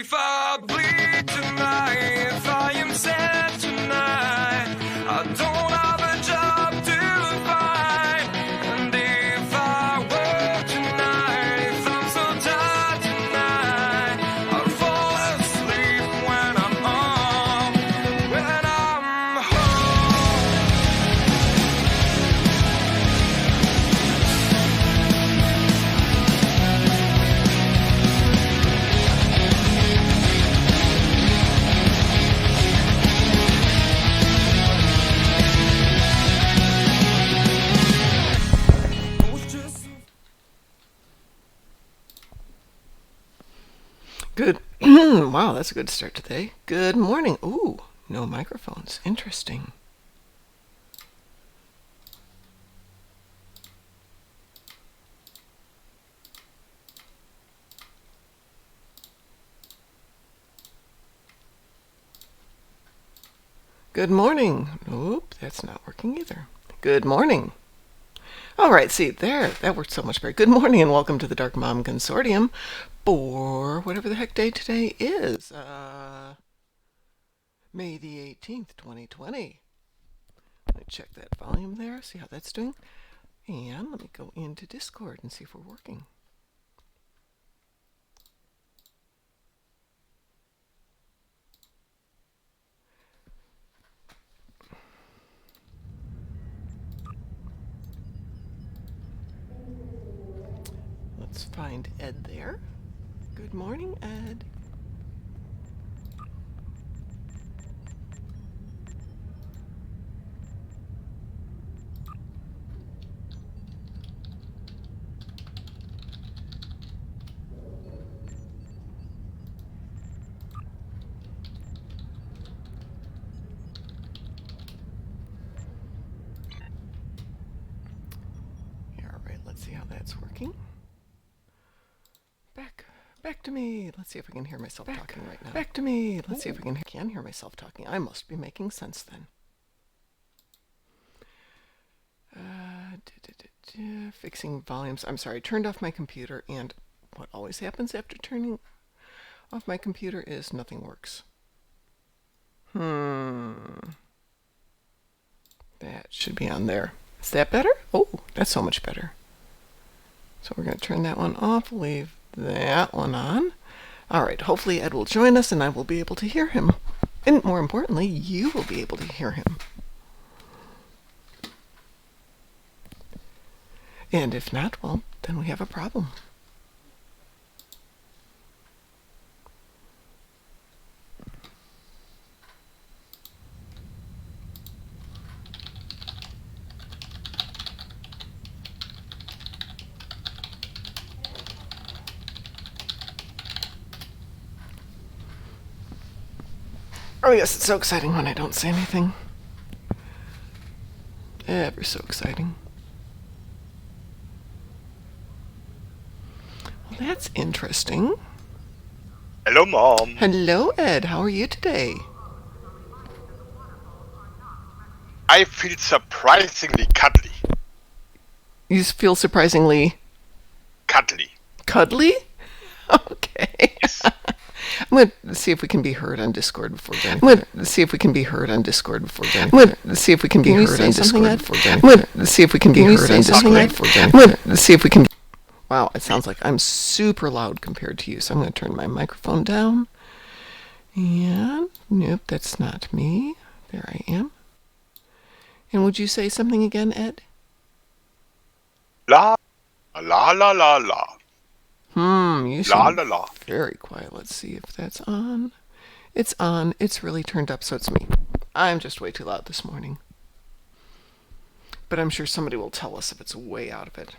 if I bleed tonight, if I am sad tonight, I don't have a job to find. And if I work tonight, if I'm so tired tonight, I'll fall asleep when I'm home, when I'm Good. Wow, that's a good start today. Good morning. Ooh, no microphones. Interesting. Good morning. Oop, that's not working either. Good morning. All right, see, there, that worked so much better. Good morning and welcome to the Darkmom Consortium for whatever the heck day today is. May the 18th, 2020. Let me check that volume there, see how that's doing. And let me go into Discord and see if we're working. Let's find Ed there. Good morning, Ed. All right, let's see how that's working. Back to me. Let's see if I can hear myself talking right now. Back to me. Let's see if I can hear myself talking. I must be making sense then. Fixing volumes. I'm sorry, I turned off my computer, and what always happens after turning off my computer is nothing works. That should be on there. Is that better? Oh, that's so much better. So we're going to turn that one off, leave that one on. All right, hopefully Ed will join us and I will be able to hear him. And more importantly, you will be able to hear him. And if not, well, then we have a problem. Oh yes, it's so exciting when I don't say anything. Ever so exciting. Well, that's interesting. Hello, Mom. Hello, Ed. How are you today? I feel surprisingly cuddly. You feel surprisingly Cuddly. cuddly? Okay. Yes. I'm going to see if we can be heard on Discord before doing anything. I'm going to see if we can be heard on Discord before doing anything. I'm going to see if we can be heard on Discord before doing anything. I'm going to see if we can be heard on Discord before doing anything. I'm going to see if we can. Wow, it sounds like I'm super loud compared to you, so I'm going to turn my microphone down. And nope, that's not me. There I am. And would you say something again, Ed? La, la, la, la, la. You La, seem la, la. very quiet. Let's see if that's on. It's on. It's really turned up, so it's me. I'm just way too loud this morning. But I'm sure somebody will tell us if it's way out of it.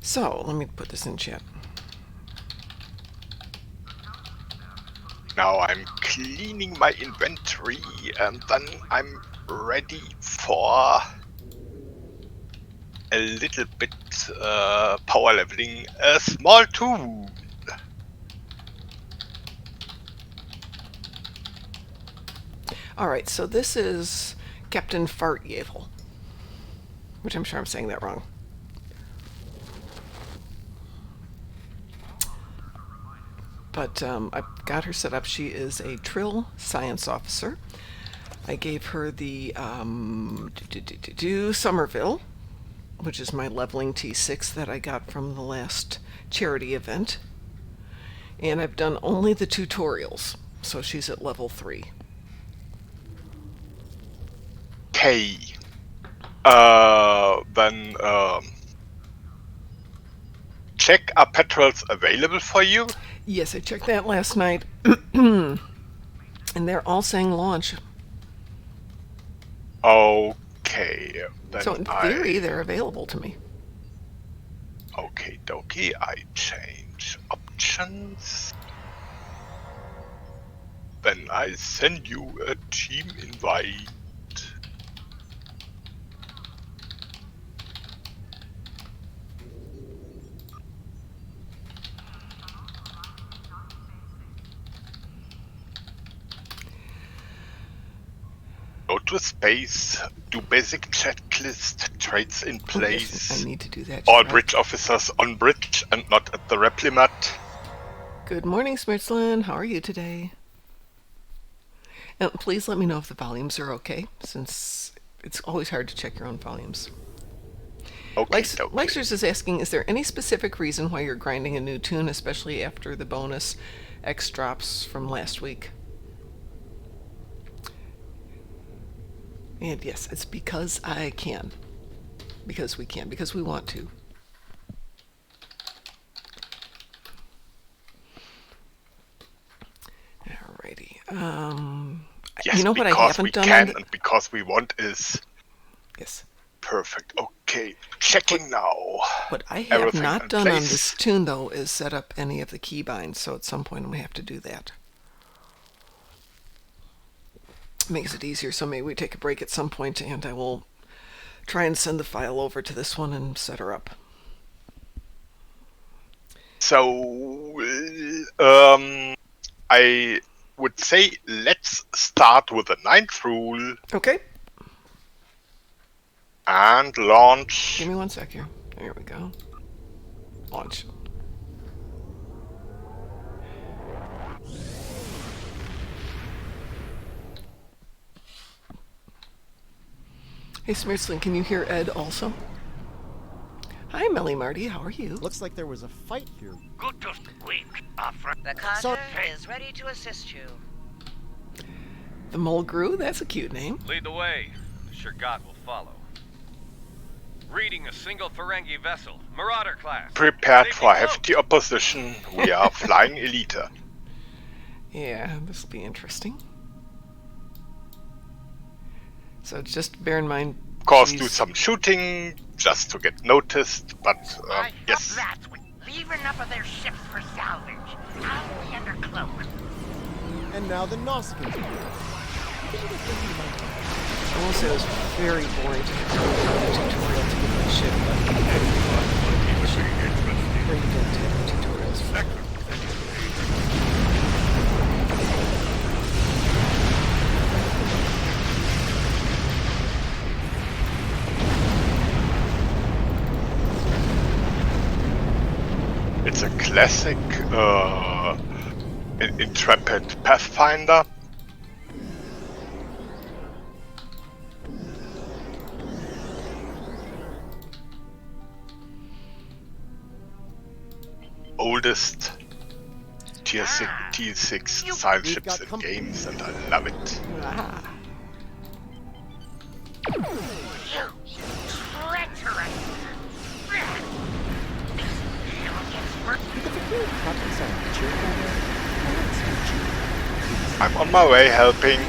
So, let me put this in chat. Now I'm cleaning my inventory and then I'm ready for a little bit power leveling a small toon. Alright, so this is Captain Fartyavel, which I'm sure I'm saying that wrong. but I've got her set up. She is a Trill Science Officer. I gave her the Somerville, which is my leveling T6 that I got from the last charity event. And I've done only the tutorials, so she's at level 3. Okay. Then check, are patrols available for you? Yes, I checked that last night. And they're all saying launch. Okay. Then So in theory, they're available to me. Okay, dokie. I change options. Then I send you a team invite. Go to space, do basic checklist, trades in place. Yes, I need to do that. All right. bridge officers on bridge and not at the replimat. Good morning, Smirtzlin. How are you today? And please let me know if the volumes are okay, since it's always hard to check your own volumes. Okay, Lexers is asking, is there any specific reason why you're grinding a new toon, especially after the bonus X drops from last week? And yes, it's because I can. Because we can. Because we want to. Alrighty. Yes, you know what I because haven't we done? can and because we want is Yes. perfect. Okay, checking now. What I have Everything not in done on place. this toon, though, is set up any of the keybinds, so at some point I'm going to have to do that. Makes it easier, so maybe we take a break at some point and I will try and send the file over to this one and set her up. So, I would say let's start with the 9th rule Okay. and launch. Give me 1 sec here. There we go. Launch. Hey, Smirtzlin, can you hear Ed also? Hi, Melly Marty. How are you? Looks like there was a fight here. Good to speak, Afra. The conjurer is ready to assist you. The Mulgrew? That's a cute name. Lead the way. The Shurgat will follow. Reading a single Ferengi vessel. Marauder class. Prepared Safety for close. hefty opposition. We are flying elite. Yeah, this will be interesting. So just bear in mind. Of course, she's- do some shooting just to get noticed, but I yes. that with leave enough of their ships for salvage. I'll be under cloak. And now the Nausicaans appear. I will say it was very boring to have to go through the tutorial to get my ship, but I should bring it into the tutorials. It's a classic intrepid Pathfinder. Oldest tier 6 T6 science We've ships got in company. games, and I love it. Ah, You treacherous. Captain's on the cheerful way. I'm on my way helping.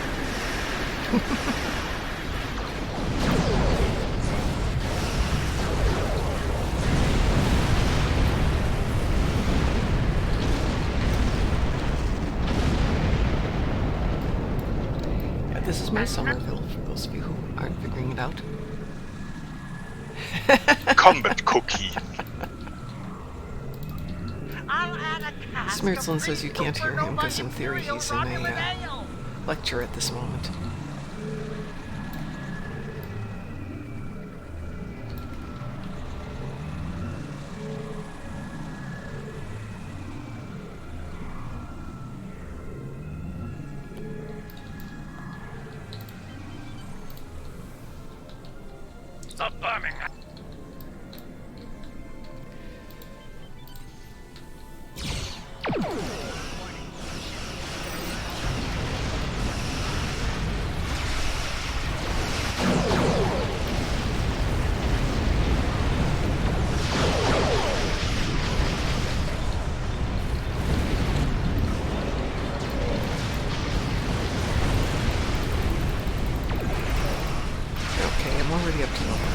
yeah, this is my Somerville, for those of you who aren't figuring it out. Combat cookie. I'll add a cast Smirtzlin of says you can't hear him because in theory Imperial he's in a Romulan ale. lecture at this moment. of Birmingham. Okay, I'm already up to level 4.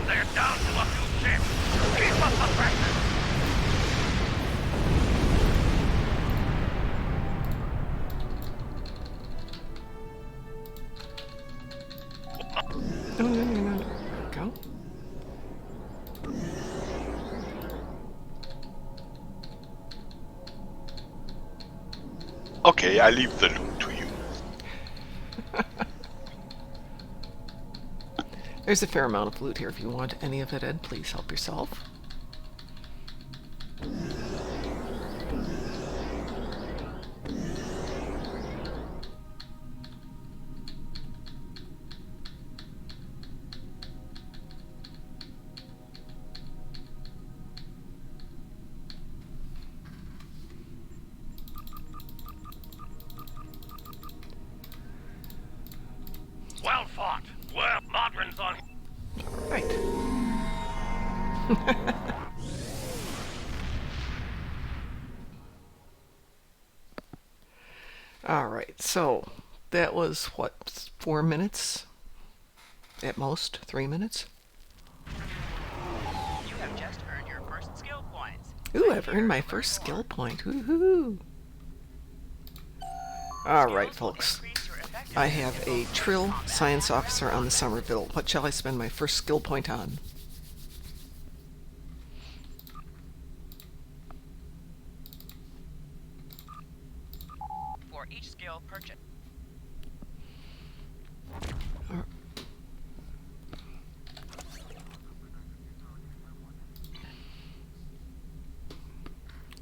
They're down to a few ships. Keep up the pressure. No. Go. Okay, I leave the loot to you. There's a fair amount of loot here. If you want any of it, Ed, please help yourself. Well fought. Well, Modron's on. Right. All right, so that was what, 4 minutes? At most, 3 minutes? You have just earned your first skill points. Ooh, I've earned my first skill point. Woohoo! All right, folks. I have a Trill Science Officer on the Somerville. What shall I spend my first skill point on? For each skill purchase.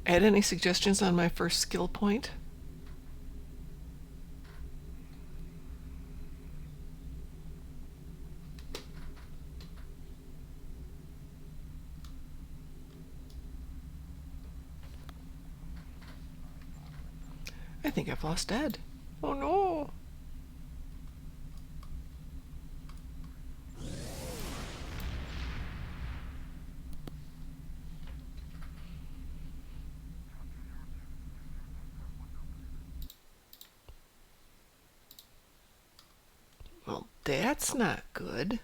Ed, any suggestions on my first skill point? I think I've lost Ed. Oh no! Well, that's not good.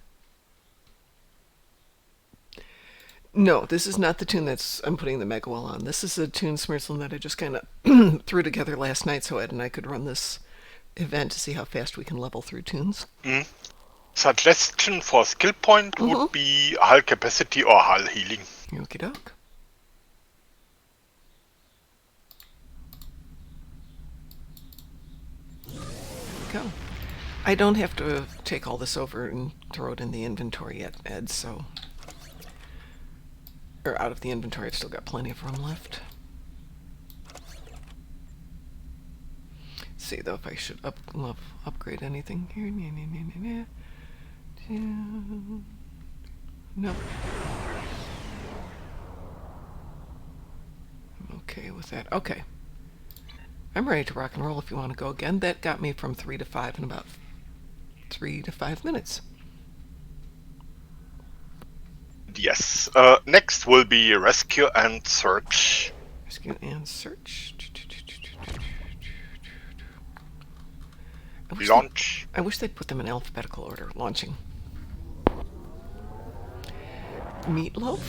No, this is not the tune I'm putting the Mega Well on. This is a tune, Smearsland, that I just kind of threw together last night so Ed and I could run this event to see how fast we can level through tunes. Suggestion for skill point would be hull capacity or hull healing. Okie doke. There we go. I don't have to take all this over and throw it in the inventory yet, Ed, so... Or out of the inventory, I've still got plenty of room left. See, though, if I should upgrade anything here. Nope. I'm okay with that. Okay. I'm ready to rock and roll if you want to go again. That got me from 3 to 5 in about 3 to 5 minutes. Yes. Next will be rescue and search. Rescue and search. Launch. I wish they'd put them in alphabetical order. Launching. Meatloaf?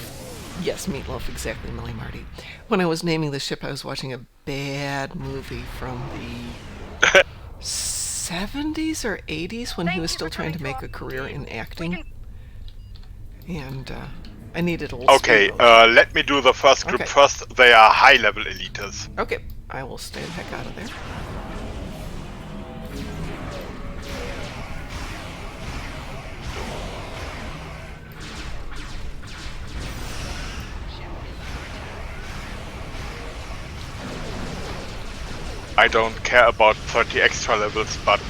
Yes, Meatloaf, exactly, Millie Marty. When I was naming the ship, I was watching a bad movie from the 70s or 80s when he was still trying to make a career in acting. And I needed a little Okay, speed let me do the first group Okay. first. They are high-level elites. Okay, I will stay the heck out of there. I don't care about 30 extra levels, but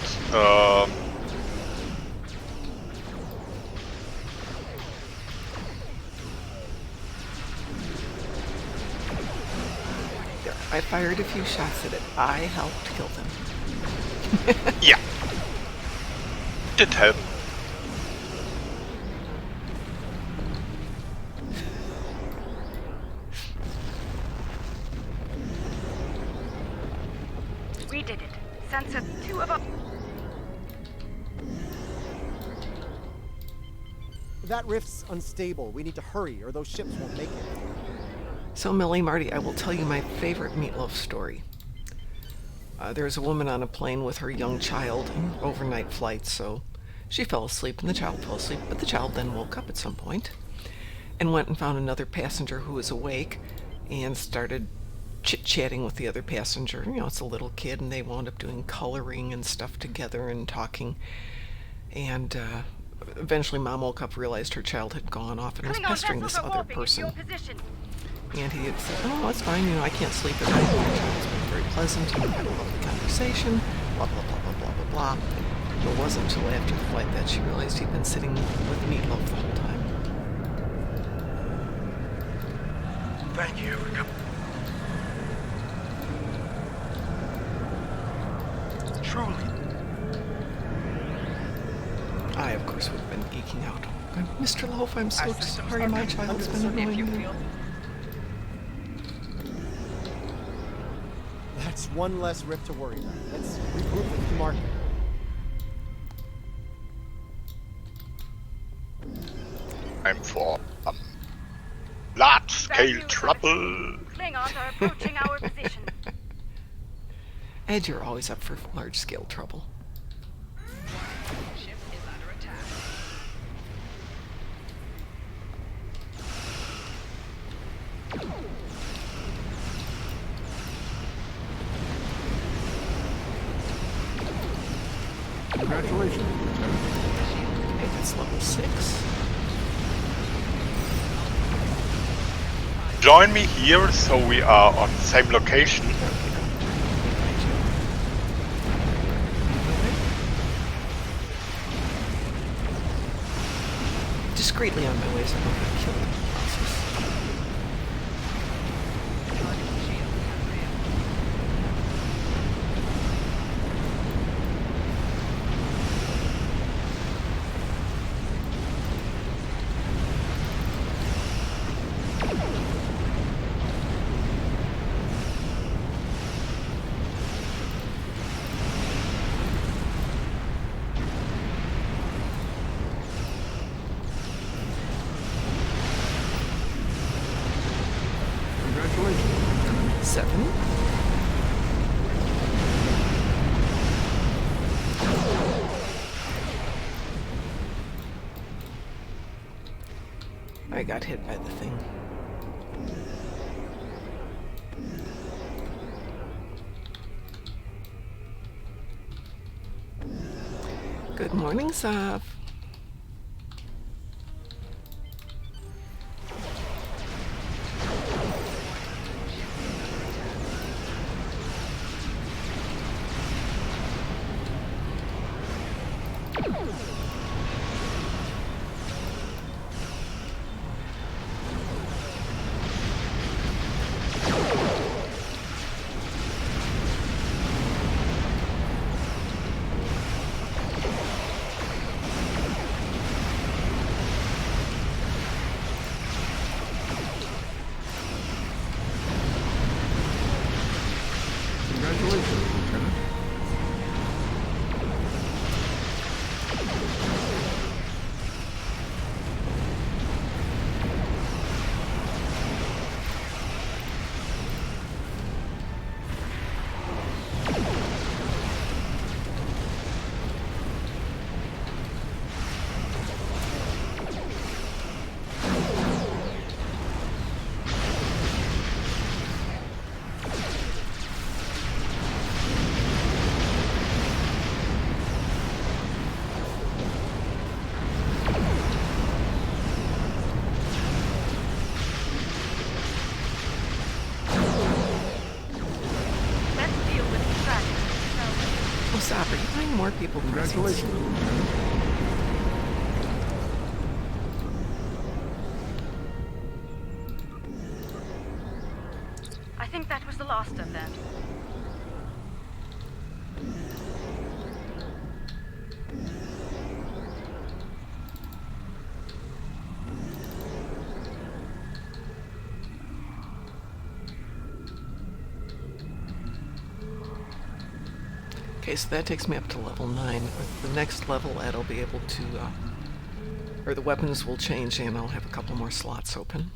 I fired a few shots at it. I helped kill them. yeah. Did help. We did it. Sensor 2 of us. That rift's unstable. We need to hurry, or those ships won't make it. So, Millie Marty, I will tell you my favorite Meatloaf story. There's a woman on a plane with her young child in overnight flight, so she fell asleep and the child fell asleep, but the child then woke up at some point and went and found another passenger who was awake and started chit-chatting with the other passenger. You know, it's a little kid, and they wound up doing coloring and stuff together and talking. And eventually Mom woke up, realized her child had gone off and was pestering this other person. And he had said, oh, that's fine, you know, I can't sleep at night. The child's been very pleasant, and we had a lovely conversation, blah, blah, blah, blah, blah, blah, blah. It wasn't until after the flight that she realized he'd been sitting with Meatloaf the whole time. Thank you. Truly. I, of course, would have been geeking out. Mr. Loaf, I'm so sorry my child's been annoying you. That's one less rift to worry about. Let's regroup with the market. I'm for large-scale trouble. Klingons are approaching our position. Ed, you're always up for large-scale trouble. Ship is under attack. Congratulations, Lieutenant. Okay, that's level 6. Join me here, so we are on the same location. Discreetly on my way, so I'm not going to kill them in the process. Congratulations. 7. I got hit by the thing. Good morning, Sav. Congratulations, Lieutenant. Let's deal with the tragedy. Oh, Sav, are you buying more people presents? Congratulations, Lieutenant. I think that was the last of them. Okay, so that takes me up to level 9. With the next level, Ed will be able to, or the weapons will change and I'll have a couple more slots open.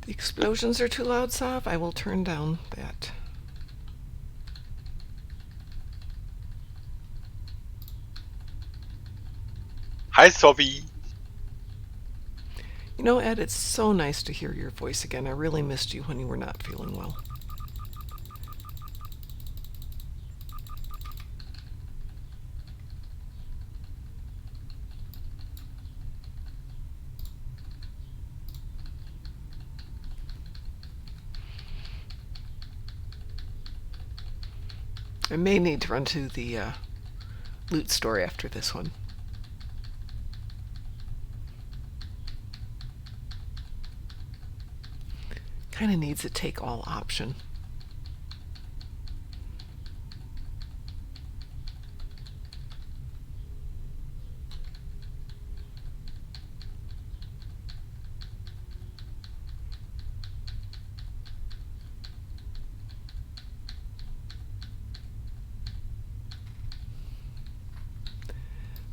The explosions are too loud, Sav. I will turn down that. Hi, Sophie. You know, Ed, it's so nice to hear your voice again. I really missed you when you were not feeling well. I may need to run to the loot store after this one. Kind of needs a take all option.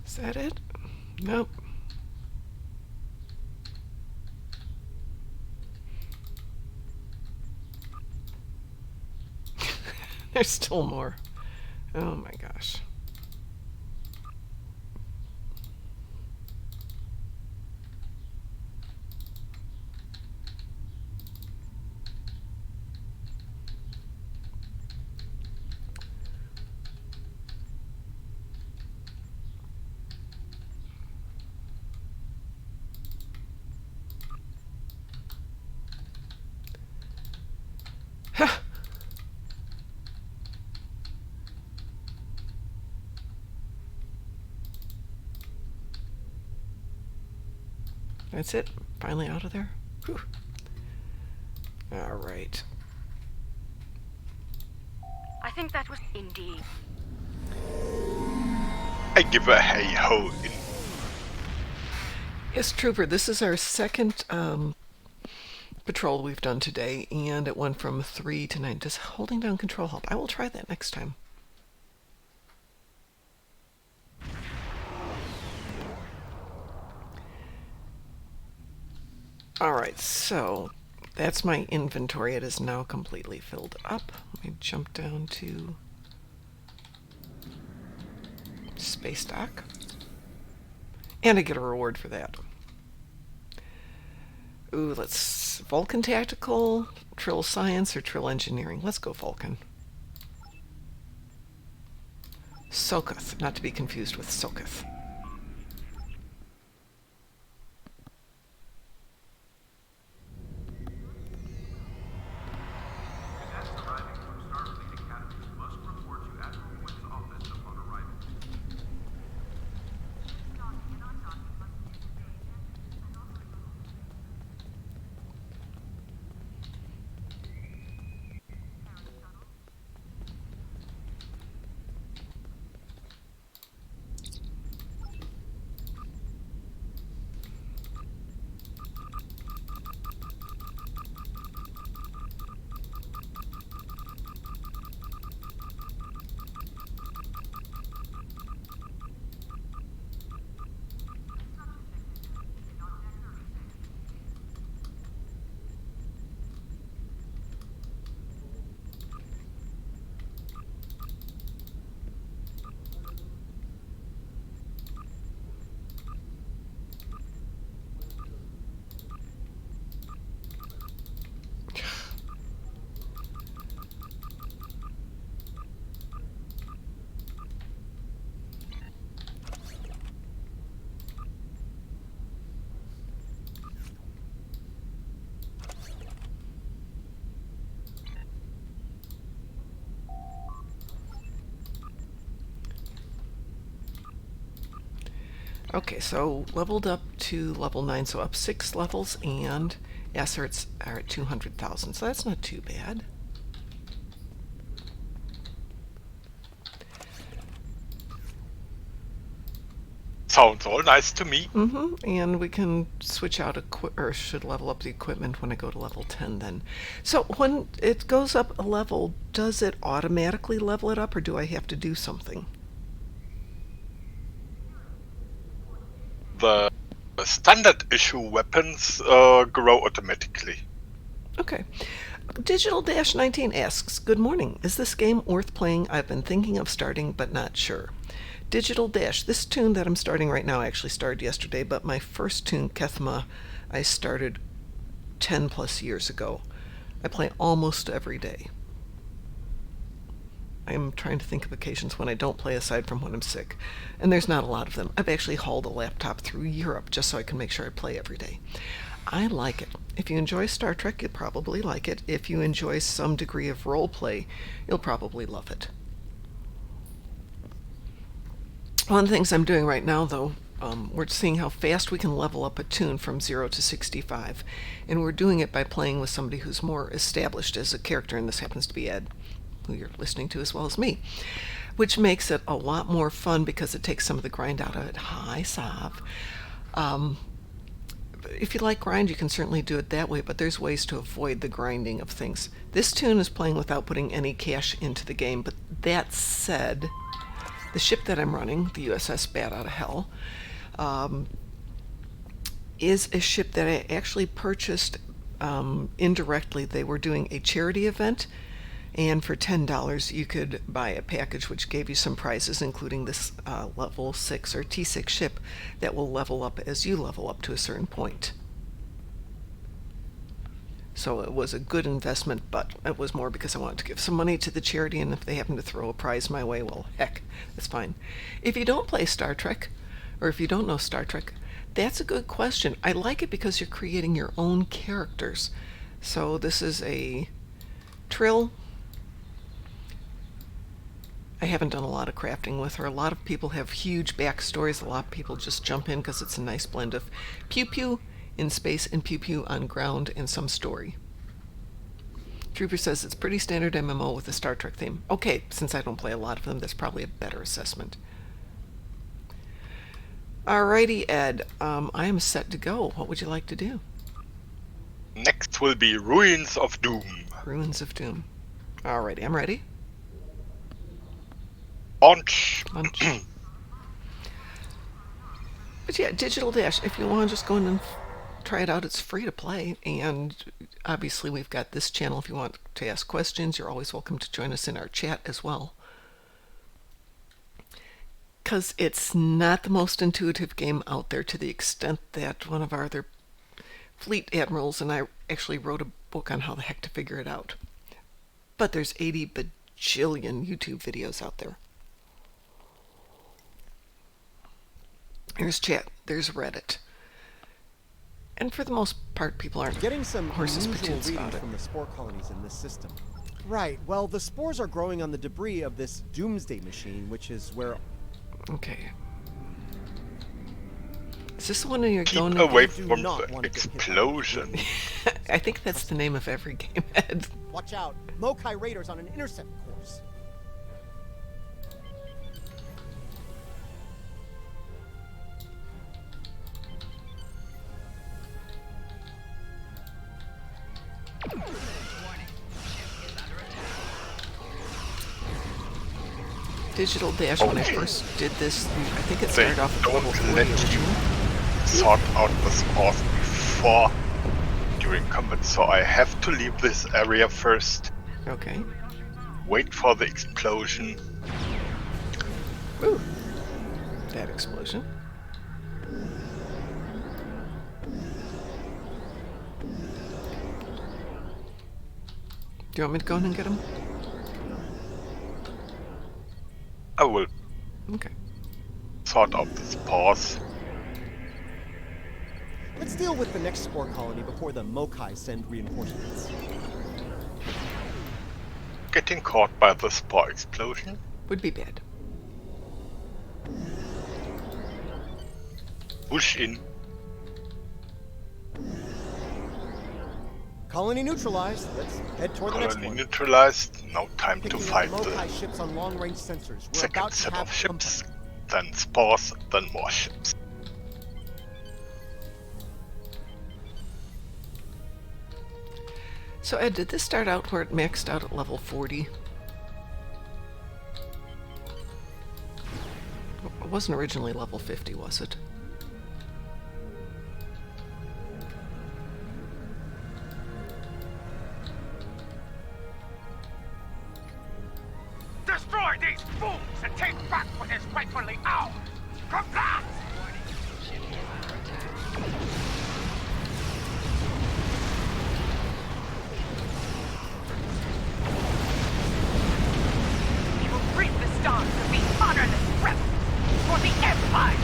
Is that it? Nope. There's still more. Oh my gosh. Ha! That's it. Finally out of there. Whew. All right. I think that was indeed. I give a hey ho. Yes, Trooper, this is our second patrol we've done today, and it went from 3 to 9. Does holding down control help? I will try that next time. Alright, so that's my inventory. It is now completely filled up. Let me jump down to space dock. And I get a reward for that. Ooh, let's Vulcan Tactical, Trill Science, or Trill Engineering? Let's go Vulcan. Sokoth, not to be confused with Sokoth. Okay, so leveled up to level 9, so up 6 levels, and assets are at 200,000, so that's not too bad. Sounds all nice to me. And we can switch out or should level up the equipment when I go to level 10 then. So when it goes up a level, does it automatically level it up, or do I have to do something? The standard issue weapons grow automatically. Okay. Digital-19 asks, good morning. Is this game worth playing? I've been thinking of starting, but not sure. Digital Dash, this toon that I'm starting right now, I actually started yesterday, but my first toon, Kethma, I started 10 plus years ago. I play almost every day. I'm trying to think of occasions when I don't play aside from when I'm sick, and there's not a lot of them. I've actually hauled a laptop through Europe just so I can make sure I play every day. I like it. If you enjoy Star Trek, you'll probably like it. If you enjoy some degree of role play, you'll probably love it. One of the things I'm doing right now, though, we're seeing how fast we can level up a toon from 0 to 65, and we're doing it by playing with somebody who's more established as a character, and this happens to be Ed, who you're listening to as well as me, which makes it a lot more fun because it takes some of the grind out of it. Hi, Sav. If you like grind, you can certainly do it that way, but there's ways to avoid the grinding of things. This toon is playing without putting any cash into the game, but that said, the ship that I'm running, the USS Bat Out of Hell, is a ship that I actually purchased indirectly. They were doing a charity event, and for $10 you could buy a package which gave you some prizes, including this level 6 or T6 ship that will level up as you level up to a certain point. So it was a good investment, but it was more because I wanted to give some money to the charity, and if they happen to throw a prize my way, well, heck, that's fine. If you don't play Star Trek, or if you don't know Star Trek, that's a good question. I like it because you're creating your own characters. So this is a Trill. I haven't done a lot of crafting with her. A lot of people have huge backstories. A lot of people just jump in because it's a nice blend of pew-pew in space and pew-pew on ground and some story. Trooper says it's pretty standard MMO with a Star Trek theme. Okay, since I don't play a lot of them, that's probably a better assessment. Alrighty, Ed. I am set to go. What would you like to do? Next will be Ruins of Doom. Ruins of Doom. Alrighty, I'm ready. Launch. But yeah, Digital Dash, if you want to just go in and try it out, it's free to play, and obviously we've got this channel if you want to ask questions. You're always welcome to join us in our chat as well. Because it's not the most intuitive game out there, to the extent that one of our other fleet admirals and I actually wrote a book on how the heck to figure it out. But there's 80 bajillion YouTube videos out there. There's chat, there's Reddit. And for the most part, people aren't Getting some horses unusual patoots readings about it. from the spore colonies in this system. Right, well, the spores are growing on the debris of this doomsday machine, which is where... Okay. Is this the one you're going Keep to... away do from not the want to get hit by explosion. I think that's the name of every game, Ed. Watch out, Mokai Raiders on an intercept course. Digital Dash, when I first did this, I think it They started off with level don't 40 let you originally. sort out the spores before during combat, so I have to leave this area first. Okay. Wait for the explosion. Ooh. That explosion. Do you want me to go in and get him? I will Okay. sort out the spores. Let's deal with the next spore colony before the Mokai send reinforcements. Getting caught by the spore explosion. Would be bad. Push in. Colony neutralized. Let's head toward the next Colony one. neutralized. No time to Picking up fight Mokai the ships on long-range sensors. We're second about to set have of ships. company. Then spores, then more ships. So Ed, did this start out where it maxed out at level 40? It wasn't originally level 50, was it? Destroy these fools and take back what is rightfully ours! Combat! We will reap the stars of the honorless rebels for the Empire!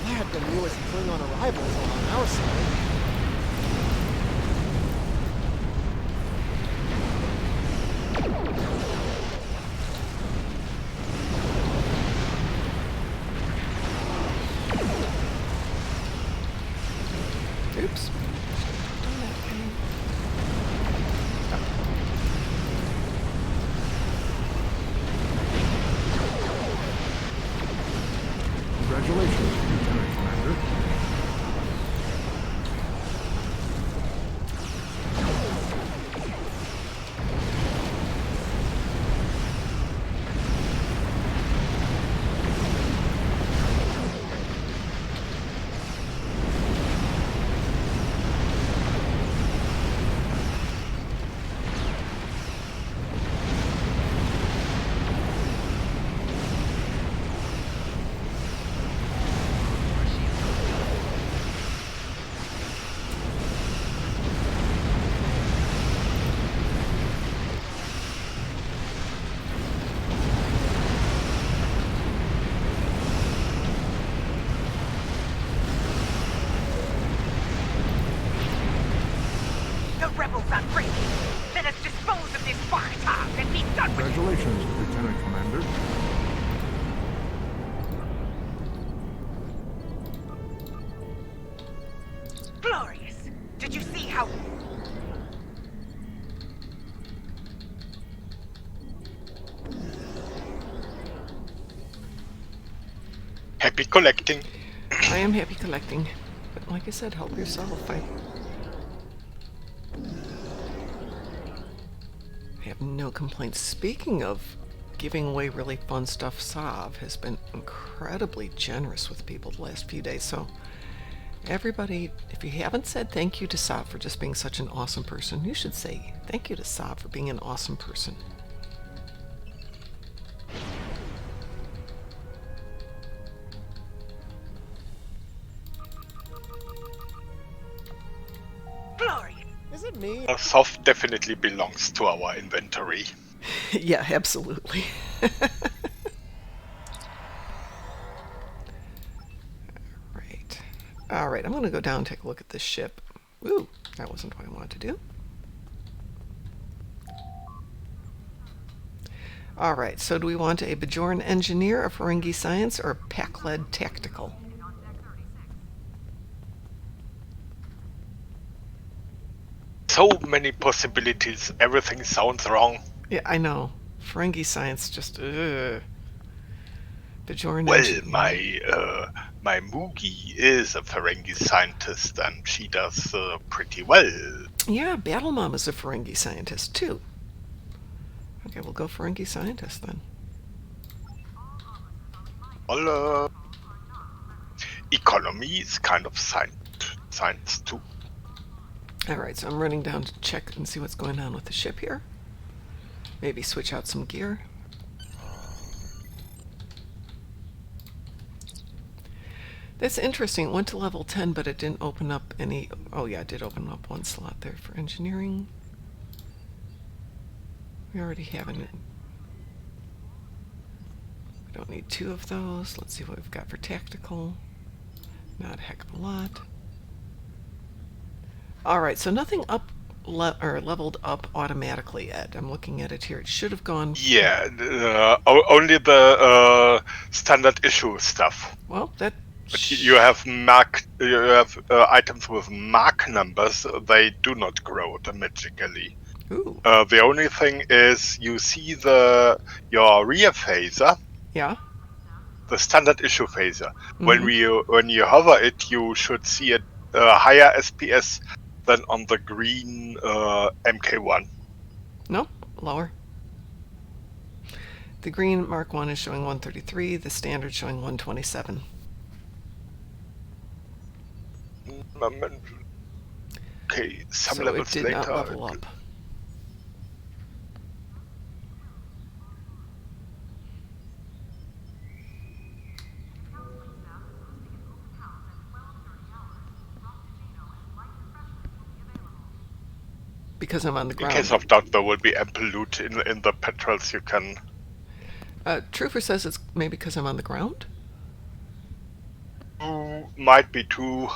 Glad the newest Klingon arrivals are on our side. Oops. Congratulations, Lieutenant Commander. The rebels are breaking! Let us dispose of this Bartok and be done with it! Congratulations, Lieutenant Commander. Glorious! Did you see how... Happy collecting. I am happy collecting. But like I said, help yourself. I have no complaints. Speaking of giving away really fun stuff, Sav has been incredibly generous with people the last few days. So everybody, if you haven't said thank you to Sav for just being such an awesome person, you should say thank you to Sav for being an awesome person. Glorious. Is it me? Soft definitely belongs to our inventory. Yeah, absolutely. Alright, I'm going to go down and take a look at this ship. Ooh, that wasn't what I wanted to do. Alright, so do we want a Bajoran engineer, a Ferengi science, or a Pac-led tactical? So many possibilities, everything sounds wrong. Yeah, I know. Ferengi science just, ugh. Bajoran Well, engineer. my Moogie is a Ferengi scientist, and she does pretty well. Yeah, Darkmom is a Ferengi scientist, too. Okay, we'll go Ferengi scientist, then. Well, economy is kind of science too. Alright, so I'm running down to check and see what's going on with the ship here. Maybe switch out some gear. That's interesting. It went to level 10, but it didn't open up any... Oh yeah, it did open up one slot there for engineering. We already have it. We don't need 2 of those. Let's see what we've got for tactical. Not a heck of a lot. Alright, so nothing up leveled up automatically, Ed. I'm looking at it here. It should have gone... Yeah, only the standard issue stuff. Well, that... But you have items with mark numbers. They do not grow automatically. Ooh. The only thing is you see your rear phaser. Yeah. The standard issue phaser. Mm-hmm. When you hover it, you should see a higher SPS than on the green MK1. No, lower. The green Mark 1 is showing 133, the standard showing 127. Okay, some So levels it did later. not level up. Because I'm on the In ground. case of doubt, there will be ample loot in the petrols you can... Trooper says it's maybe because I'm on the ground? Might be too...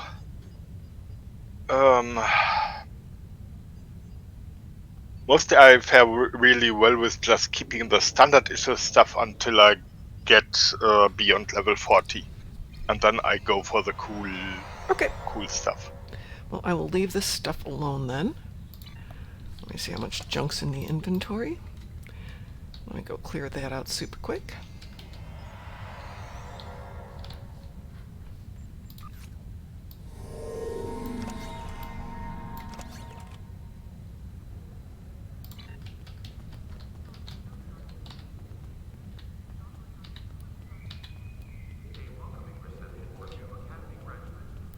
Mostly I fare really well with just keeping the standard issue stuff until I get beyond level 40. And then I go for the cool stuff. Well, I will leave this stuff alone then. Let me see how much junk's in the inventory. Let me go clear that out super quick.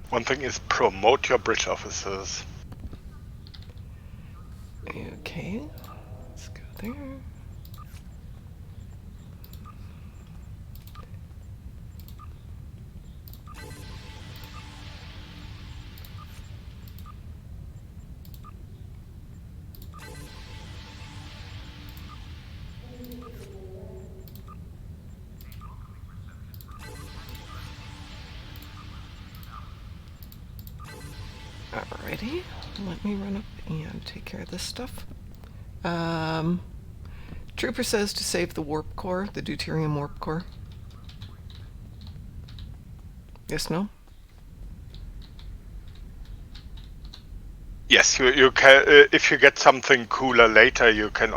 One thing is promote your bridge officers. Okay, let's go there. Alrighty, let me run up and take care of this stuff. Trooper says to save the warp core, the deuterium warp core. Yes, no? Yes, you can. If you get something cooler later, you can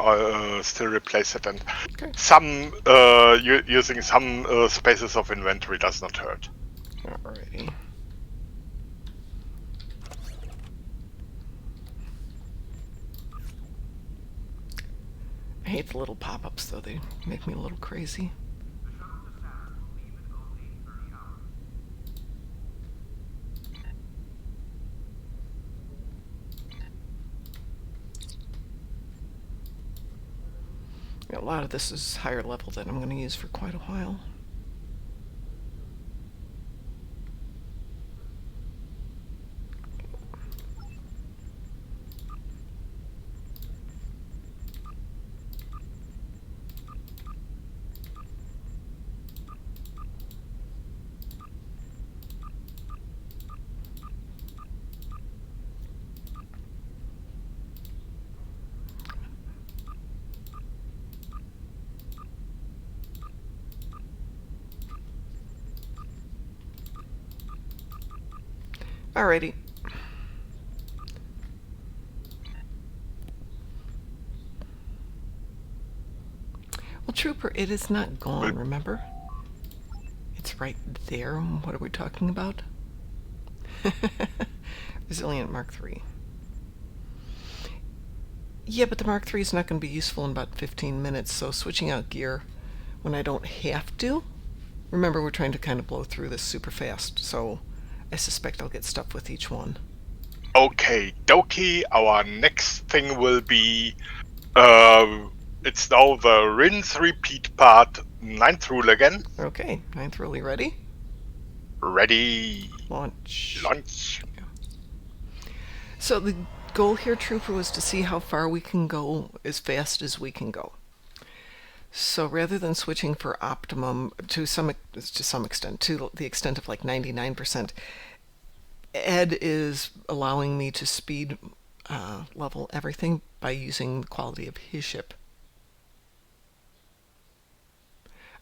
still replace it. And some using some spaces of inventory does not hurt. Alrighty. I I hate the little pop-ups, though. They make me a little crazy. A lot of this is higher level that I'm going to use for quite a while. Alrighty. Well, Trooper, it is not gone, remember? It's right there. What are we talking about? Resilient Mark III. Yeah, but the Mark III is not going to be useful in about 15 minutes, so switching out gear when I don't have to. Remember, we're trying to kind of blow through this super fast, so I suspect I'll get stuff with each one. Okay, dokie. Our next thing will be, it's now the rinse repeat part, 9th rule again. Okay, 9th rule, you ready? Ready. Launch. Launch. So the goal here, Trooper, was to see how far we can go as fast as we can go. So rather than switching for optimum to some extent, to the extent of like 99%, Ed is allowing me to speed level everything by using the quality of his ship.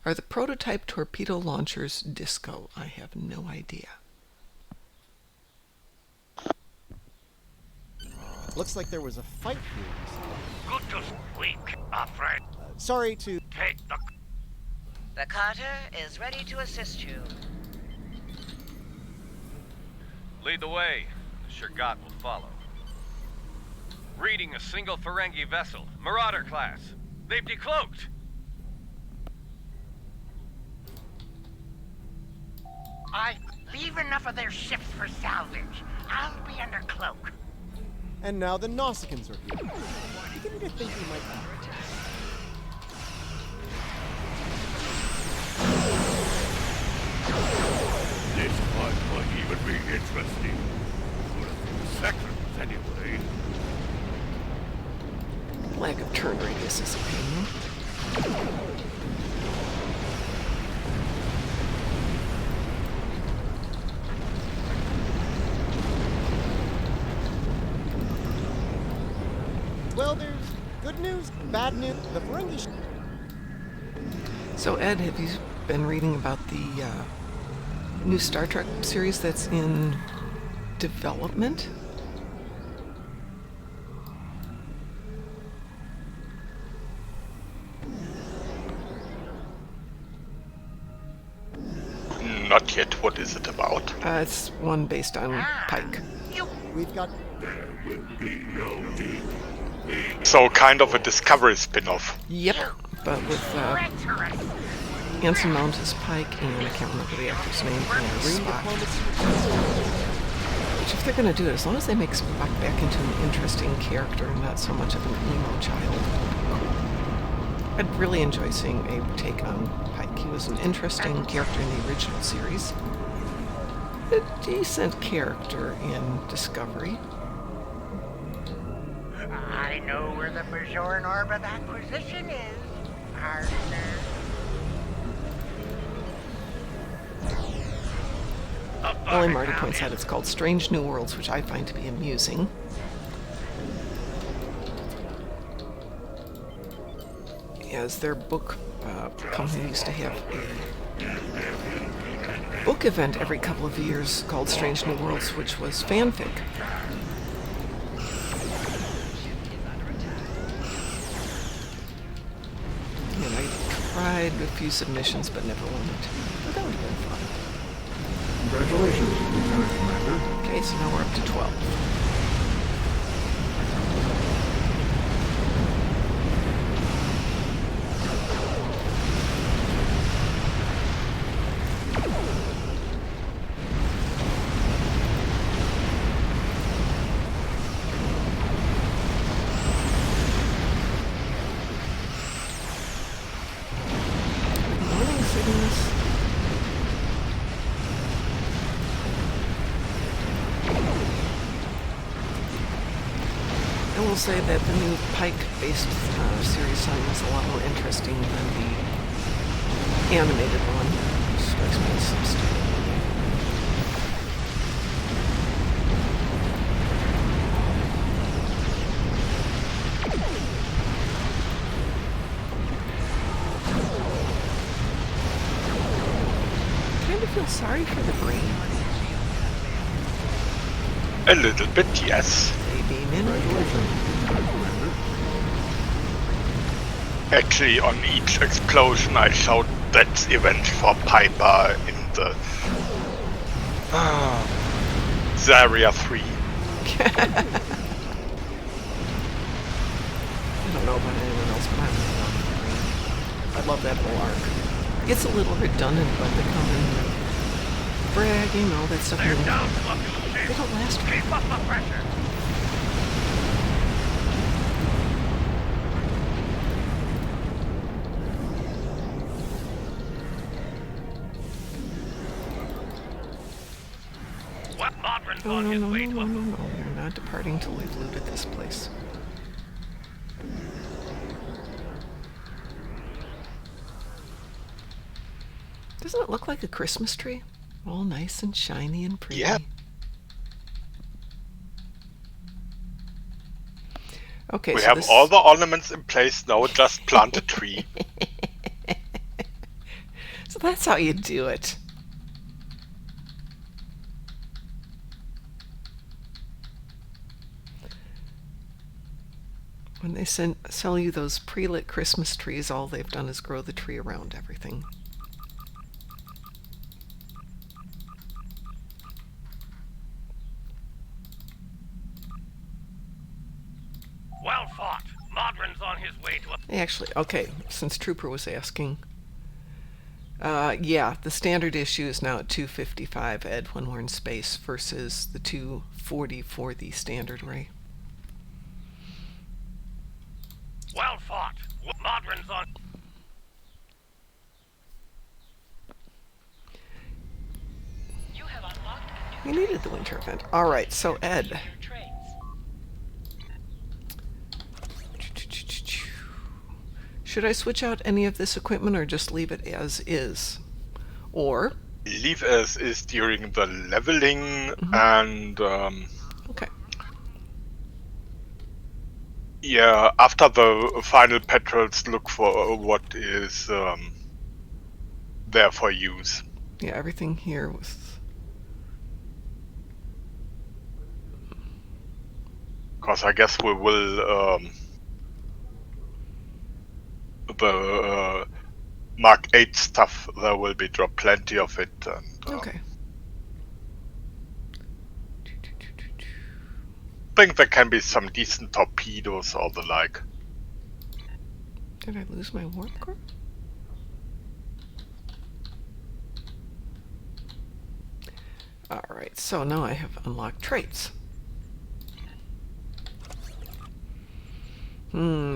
Are the prototype torpedo launchers disco? I have no idea. Looks like there was a fight here. Good to speak, friend. Sorry to... Take the... The Carter is ready to assist you. Lead the way. The Shurgat will follow. Reading a single Ferengi vessel, Marauder class. They've decloaked. I leave enough of their ships for salvage. I'll be under cloak. And now the Nausicaans are here. Beginning to think we might be... This part might even be interesting. For a few seconds, anyway. Lack of turn radius is a pain. Well, there's good news, bad news. The Ferengi... So Ed, have you been reading about the new Star Trek series that's in development? Not yet. What is it about? It's one based on Pike. We've got... So kind of a Discovery spin-off. Yep, but with Anson Mount as Pike, and I can't remember the actor's name, as Spock. Which, if they're going to do it, as long as they make Spock back into an interesting character and not so much of an emo child, I'd really enjoy seeing a take on Pike. He was an interesting character in the original series. A decent character in Discovery. I know where the Bajoran Orbit acquisition is, partner. Only Marty points out it's called Strange New Worlds, which I find to be amusing. As their book company used to have a book event every couple of years called Strange New Worlds, which was fanfic. And I tried a few submissions, but never won it. But that would have been fun. Congratulations, Lieutenant Commander. Okay, so now we're up to 12. will say that the new Pike-based series song was a lot more interesting than the animated one. It strikes me as so stupid. I feel sorry for the brain. A little bit, yes. Actually, on each explosion, I showed that event for Piper in the Zarya 3. I don't know about anyone else, but I really love the brain. I love that whole arc. It gets a little redundant, but they come in bragging, all that stuff. They don't last. Keep up the pressure. What Modron's on his way to No. We're not departing till we've looted this place. Doesn't it look like a Christmas tree? All nice and shiny and pretty. Yeah. Okay, We so have all the ornaments in place now, just plant a tree. So that's how you do it. When they sell you those pre-lit Christmas trees, all they've done is grow the tree around everything. Well fought. Modron's on his way to a... Actually, okay, since Trooper was asking. Yeah, the standard issue is now at 255 Ed when we're in space versus the 240 for the standard ray. Well fought. Modron's on... You have unlocked a We new needed the winter event. Alright, so Ed. your trades. Should I switch out any of this equipment or just leave it as is? Or... Leave as is during the leveling and... Okay. yeah, after the final patrols, look for what is there for use. Yeah, everything here was... Because I guess we will... the Mark 8 stuff, there will be drop plenty of it. And, Okay. I think there can be some decent torpedoes or the like. Did I lose my warp core? Alright, so now I have unlocked traits.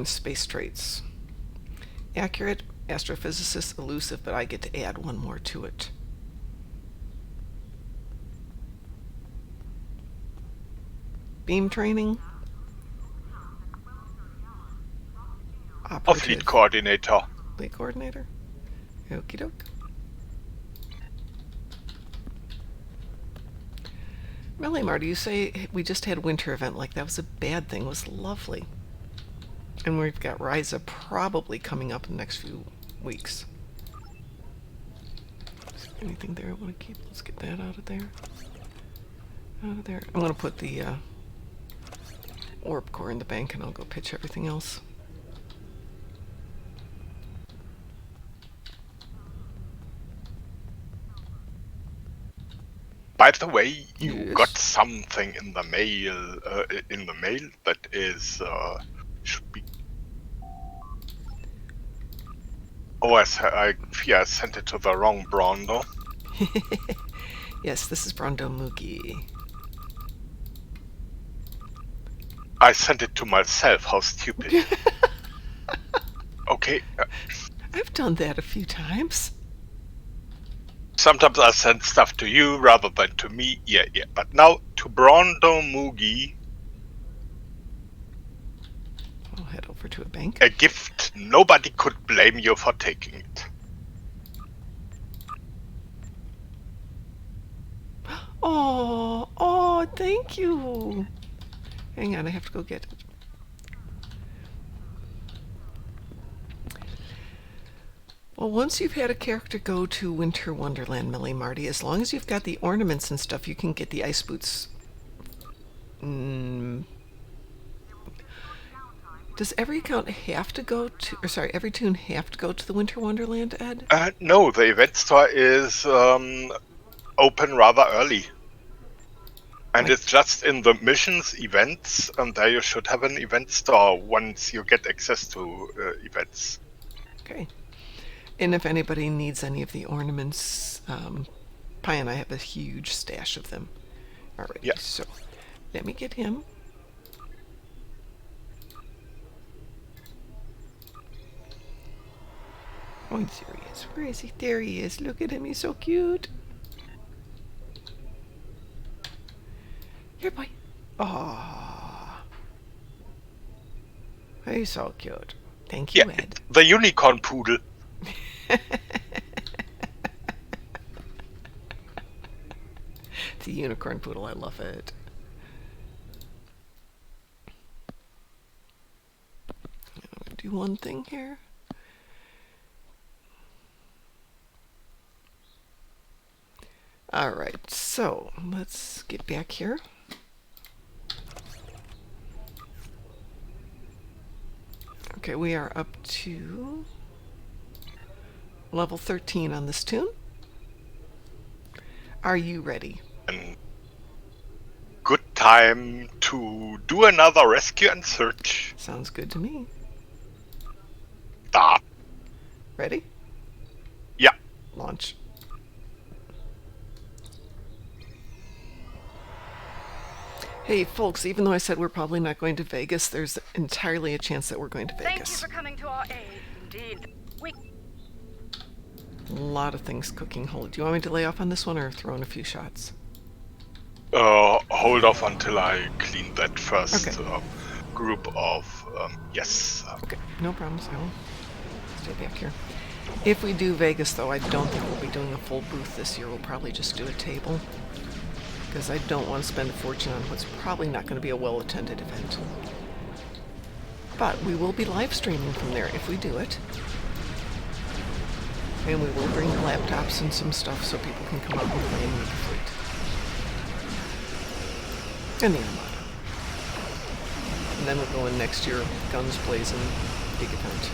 Space traits. Accurate, astrophysicist, elusive, but I get to add one more to it. Beam training. A Operative. fleet coordinator. Fleet coordinator. Okie doke. Melimar, do you say we just had winter event like that was a bad thing? It was lovely. And we've got Ryza probably coming up in the next few weeks. Is there anything there I want to keep? Let's get that out of there. Out of there. I'm going to put the orb core in the bank and I'll go pitch everything else. By the way, you Yes. got something in the mail that is should be. Oh, I sent it to the wrong Brondo. Yes, this is Brondo Mugi. I sent it to myself. How stupid. Okay. I've done that a few times. Sometimes I send stuff to you rather than to me. Yeah. But now to Brondo Mugi. head over to a bank. A gift. Nobody could blame you for taking it. Oh, thank you. Hang on, I have to go get it. Well, once you've had a character go to Winter Wonderland, Millie Marty, as long as you've got the ornaments and stuff, you can get the ice boots. Does every account have to go to, or sorry, every toon have to go to the Winter Wonderland, Ed? No, the event store is open rather early. And it's just in the missions events, and there you should have an event store once you get access to events. Okay. And if anybody needs any of the ornaments, Pi and I have a huge stash of them already. Yeah. So let me get him. Oh, there he is. Where is he? There he is. Look at him. He's so cute. Here, boy. Oh, he's so cute. Thank you, Ed. The unicorn poodle. The unicorn poodle. I love it. I'm gonna do one thing here. All right, so let's get back here. Okay, we are up to level 13 on this toon. Are you ready? Good time to do another rescue and search. Sounds good to me. Start. Ready? Yeah. Launch. Hey, folks, even though I said we're probably not going to Vegas, there's entirely a chance that we're going to Vegas. Thank you for coming to our aid. Indeed. A lot of things cooking. Hold. Do you want me to lay off on this one or throw in a few shots? Hold off until I clean that first Okay. group of... yes. Okay, no problems. I will stay back here. If we do Vegas, though, I don't think we'll be doing a full booth this year. We'll probably just do a table. Because I don't want to spend a fortune on what's probably not going to be a well-attended event. But we will be live streaming from there if we do it. And we will bring laptops and some stuff so people can come out and play and make a fleet. And the Armada. And then we'll go in next year, guns blazing, big event.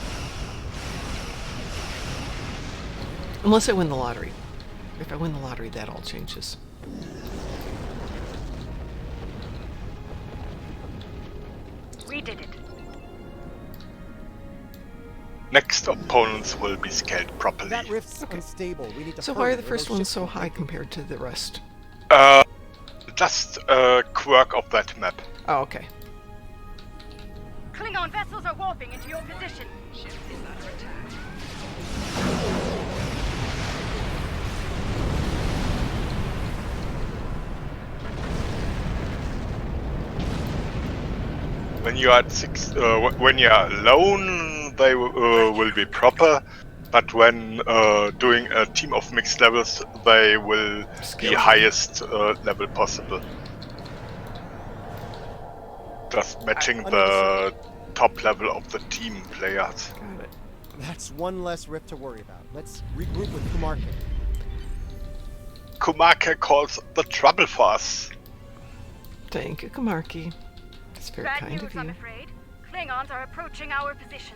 Unless I win the lottery. If I win the lottery, that all changes. We did it. Next opponents will be scaled properly. That rift's unstable. We need to So hurry why are the or first those ones ships so will high take- compared to the rest? Just a quirk of that map. Oh, okay. Klingon vessels are warping into your position. Ship is under attack. When you are at when you are alone, they will be proper. But when doing a team of mixed levels, they will be highest level possible. Just matching the top level of the team players. Got it. That's one less rift to worry about. Let's regroup with Kumarka. Kumaka calls the trouble for us. Thank you, Kamarki. That's very Bad kind news, of you. I'm afraid. Klingons are approaching our position.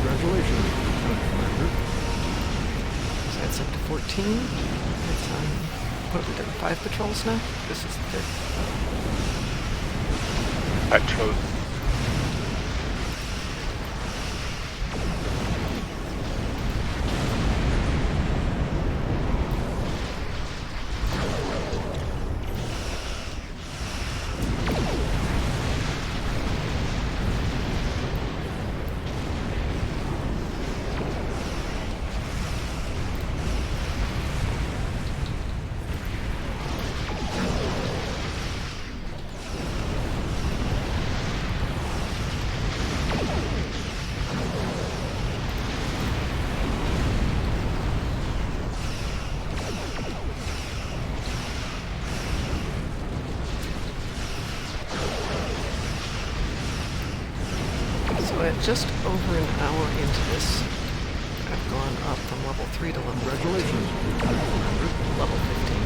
Congratulations, Commander. So that's up to 14. That's on, what have we done, 5 patrols now? This is the 5th. Patrol. at just over an hour into this, I've gone up from level 3 to level 15. Level 15.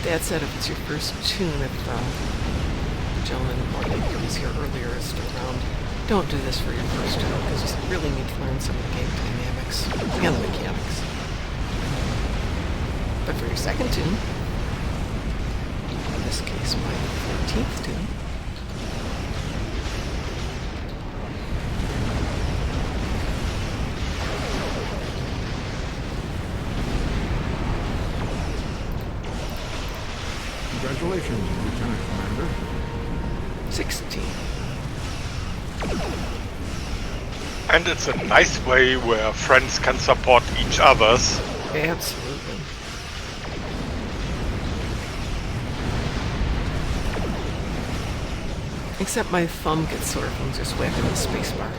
That said, if it's your first toon, if the gentleman or lady who was here earlier is still around, don't do this for your first toon, because you really need to learn some of the game dynamics and the mechanics. But for your second toon, in this case my 14th toon, Congratulations, Lieutenant Commander. 16. And it's a nice way where friends can support each other's. Absolutely. Except my thumb gets sore from just whacking the spacebar.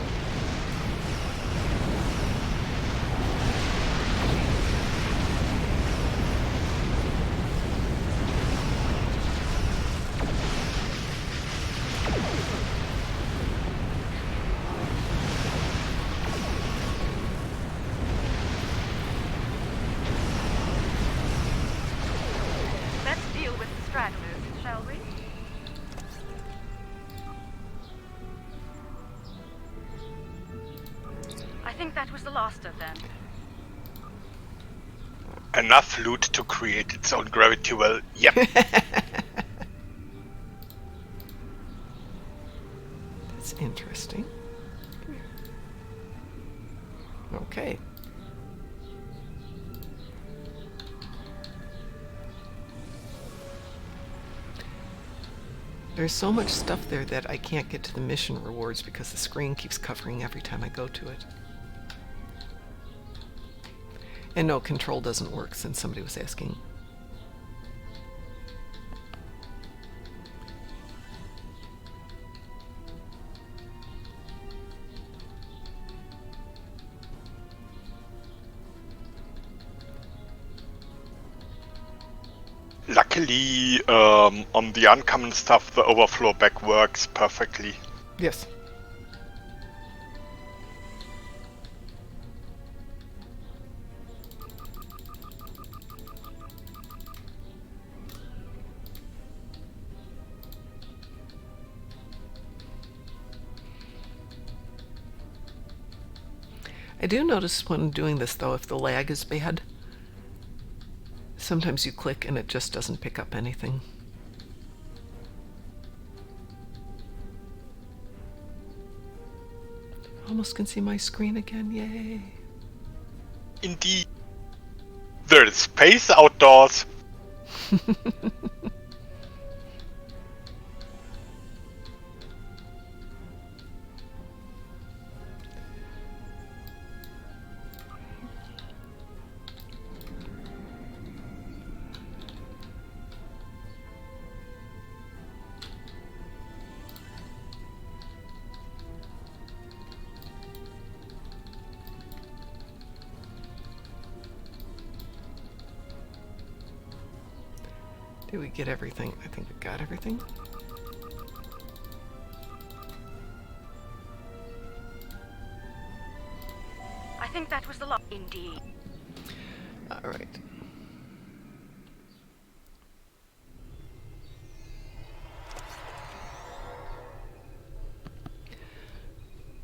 Let's deal with the stragglers, shall we? I think that was the last of them. Enough loot to create its own gravity well. Yep. That's interesting. Okay. There's so much stuff there that I can't get to the mission rewards because the screen keeps covering every time I go to it. And no, control doesn't work, since somebody was asking. Luckily, on the uncommon stuff, the overflow back works perfectly. Yes. I do notice when doing this, though, if the lag is bad, sometimes you click and it just doesn't pick up anything. Almost can see my screen again, yay! Indeed. There's space outdoors. Did we get everything? I think we got everything. I think that was the last. Indeed. All right.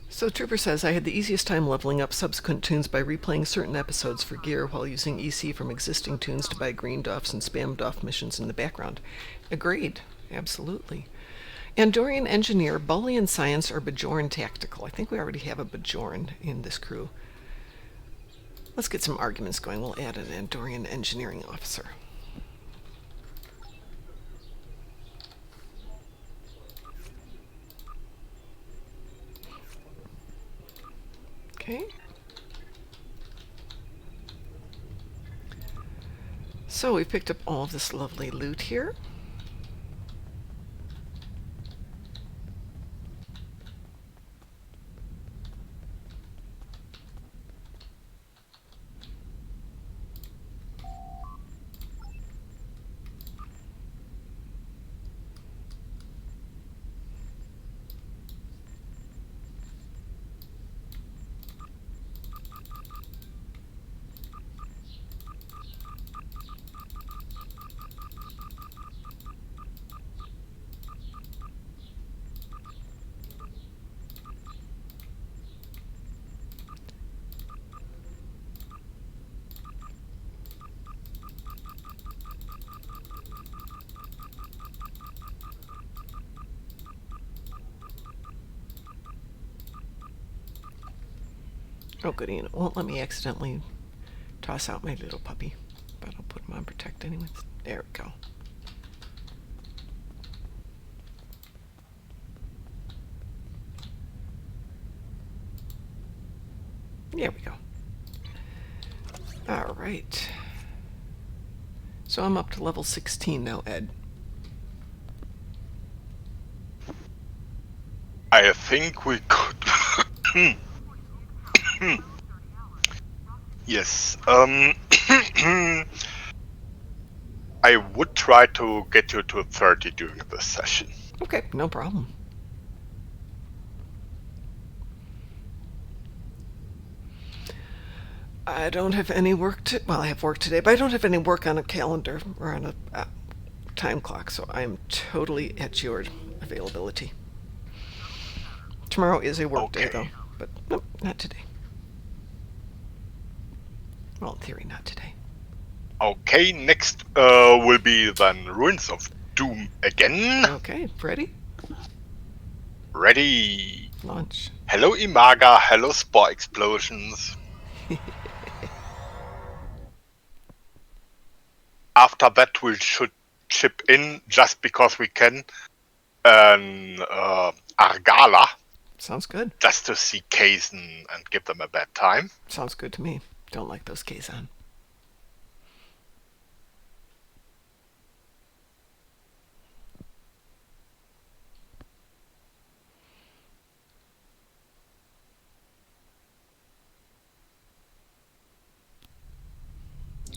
So Trooper says, I had the easiest time leveling up subsequent toons by replaying certain episodes for gear while using EC from existing toons to buy green doffs and spam doff missions in the background. Agreed. Absolutely. Andorian Engineer, Boolean Science, or Bajoran Tactical. I think we already have a Bajoran in this crew. Let's get some arguments going. We'll add an Andorian Engineering Officer. Okay. So we've picked up all of this lovely loot here. Oh, goody, and it won't let me accidentally toss out my little puppy. But I'll put him on protect anyways. There we go. There we go. All right. So I'm up to level 16 now, Ed. I think we could. Yes. I would try to get you to 30 during this session. Okay, no problem. I don't have any work well, I have work today, but I don't have any work on a calendar or on a time clock, so I'm totally at your availability. Tomorrow is a work day, though, but nope, not today. Well, in theory, not today. Okay, next will be then Ruins of Doom again. Okay, ready? Ready. Launch. Hello Imaga, hello Spore Explosions. After that we should chip in, just because we can, an Argala. Sounds good. Just to see Kazan and give them a bad time. Sounds good to me. Don't like those Kazan.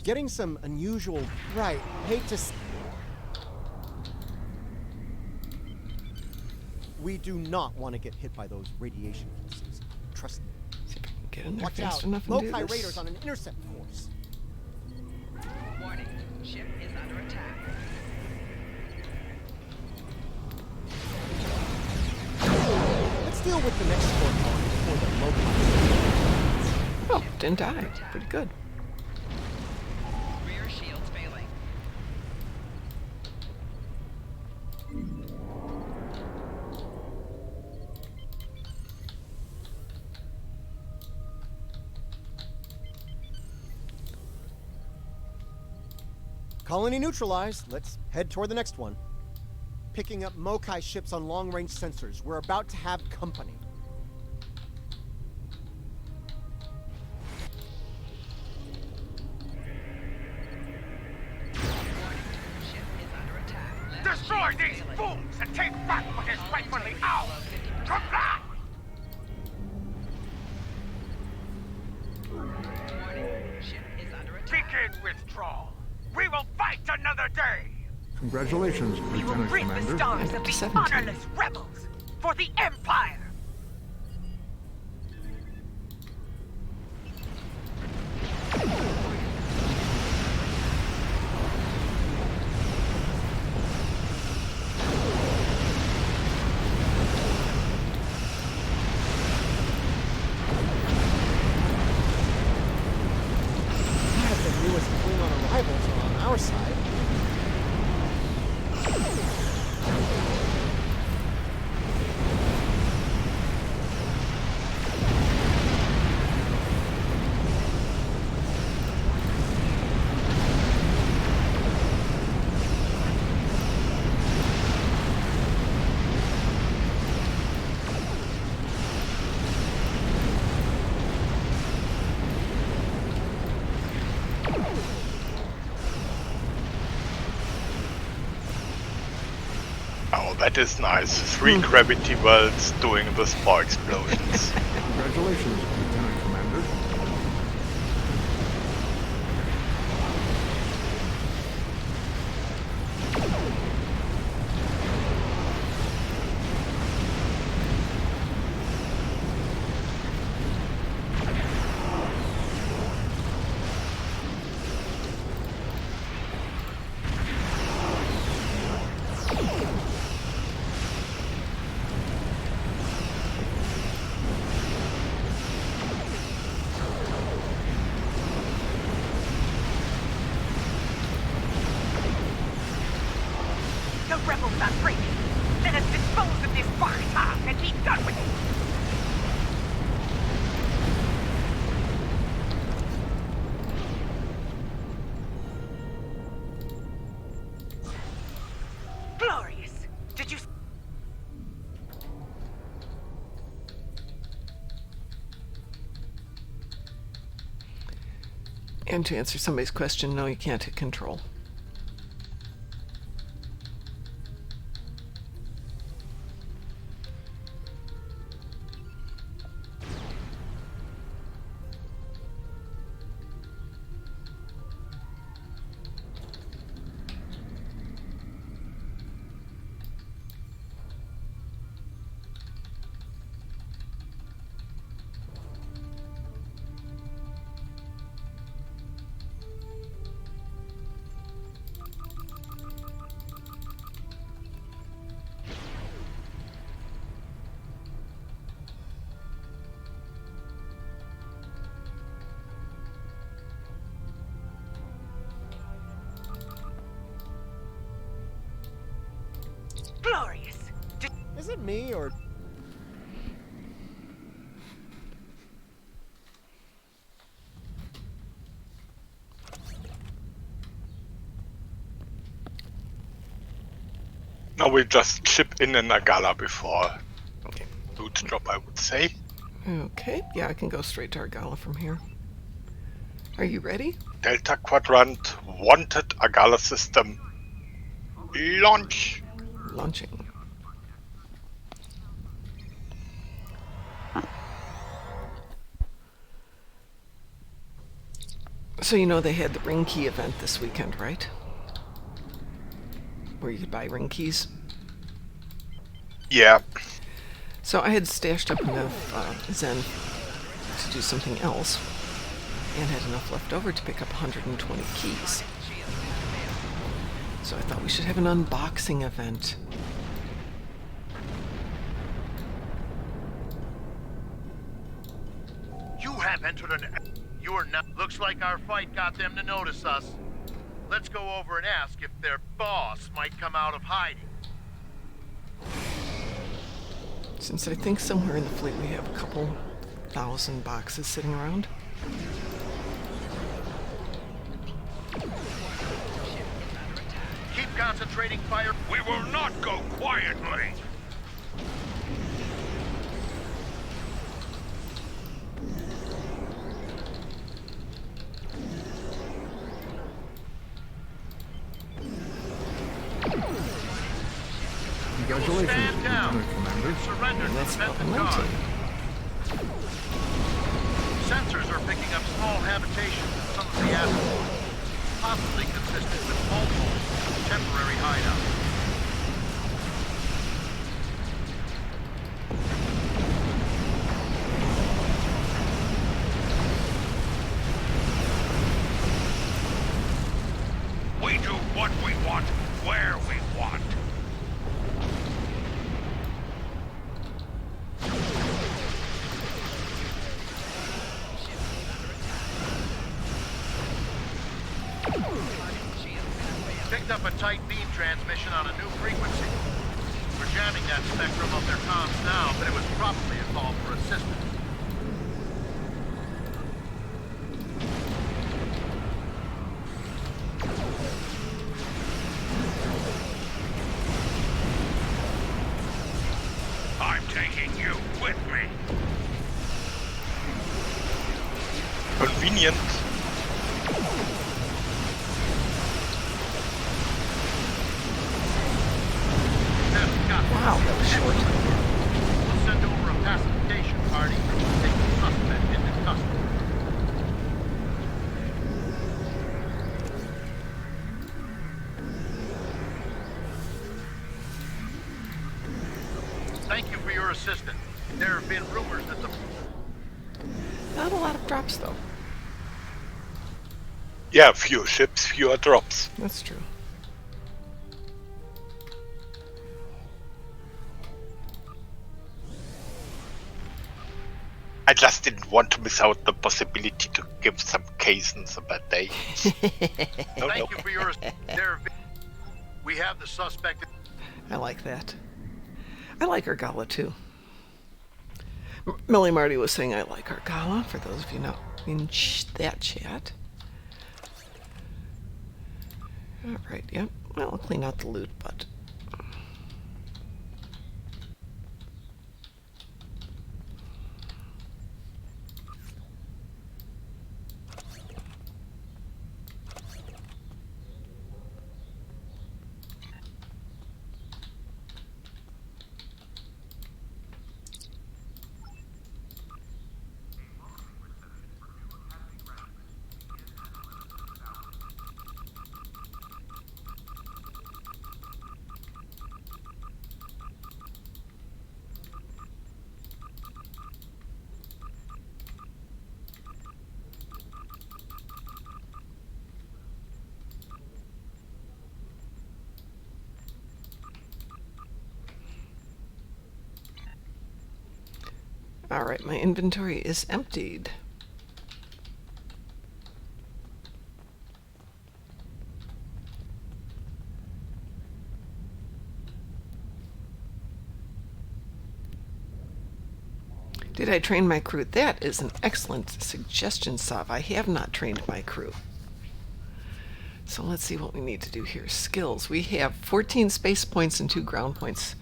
Getting some unusual... Right, hate to... We do not want to get hit by those radiation pulses. Trust me. See if I can get in there Watch fast out! enough and do Loci this. raiders on an intercept course. Warning, ship is under attack. Let's deal with the next sport colony before the Loci. Oh, didn't die. Pretty good. Rear shields failing. Colony neutralized. Let's head toward the next one. Picking up Mokai ships on long-range sensors. We're about to have company. Ship is under attack. Destroy these fools and take back what is rightfully ours! Comply! Warning, ship is under attack. Begin withdrawal. We will fight another day! Congratulations, We will Lieutenant rid the Commander. stars Up of to these 17. honorless rebels for the Empire! The newest Klingon arrivals are on our side. Oh, that is nice. 3 gravity wells doing the Spore Explosions. Congratulations, Lieutenant Commander. The rebels are breaking! Let us dispose of this Bachtar and be done with it! And to answer somebody's question, no, you can't hit control. Glorious. Is it me, or... Now we just chip in an Agala before Okay. loot drop, I would say. Okay, yeah, I can go straight to Argala from here. Are you ready? Delta Quadrant, wanted Agala system. Launch! Launching. So you know they had the ring key event this weekend, right? Where you could buy ring keys. Yeah. So I had stashed up enough Zen to do something else, and had enough left over to pick up 120 keys. So I thought we should have an unboxing event. You have entered an... You are not... Looks like our fight got them to notice us. Let's go over and ask if their boss might come out of hiding. Since I think somewhere in the fleet we have a couple thousand boxes sitting around. Keep concentrating fire. We will not go quietly. Congratulations, Lieutenant Commander. Surrender to Let's the help Benton them out. Guard. Sensors are picking up small habitations in some of the asteroids, possibly consistent with multiple temporary hideouts. We do what we want, where we want. Picked up a tight beam transmission on a new frequency. We're jamming that spectrum of their comms now, but it was probably a call for assistance. I'm taking you with me. Convenient. Wow, that was short. We'll send over a pacification party to take the suspect into custody. Thank you for your assistance. There have been rumors that the... Not a lot of drops, though. Yeah, fewer ships, fewer drops. That's true. I just didn't want to miss out the possibility to give some Kazens a bad day. No, no. Thank you for your... There have been... We have the suspect... I like that. I like Argala, too. Melly Marty was saying I like Argala, for those of you know in that chat. Alright, yep. Well, I'll clean out the loot, but... Alright, my inventory is emptied. Did I train my crew? That is an excellent suggestion, Sav. I have not trained my crew. So let's see what we need to do here. Skills. We have 14 space points and 2 ground points.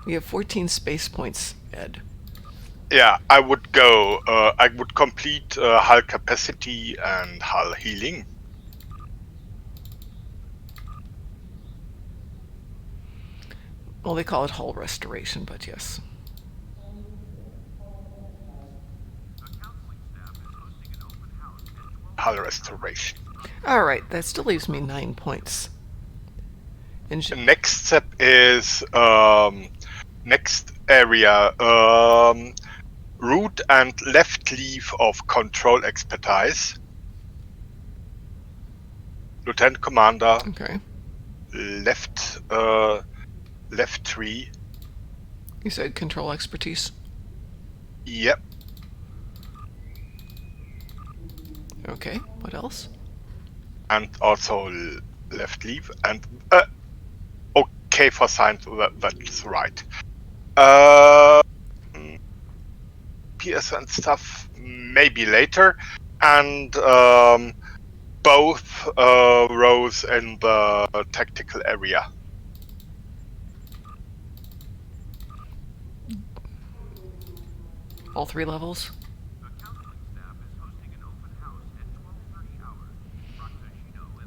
We have 14 space points, Ed. Yeah, I would go. I would complete hull capacity and hull healing. Well, they call it hull restoration, but yes. Hull restoration. Alright, that still leaves me 9 points. The next step is next area. Root and left leaf of control expertise. Lieutenant Commander. Okay. Left tree. You said control expertise? Yep. Okay, what else? And also left leaf and okay for science. That's right. PS and stuff maybe later, and both rows in the tactical area. All 3 levels?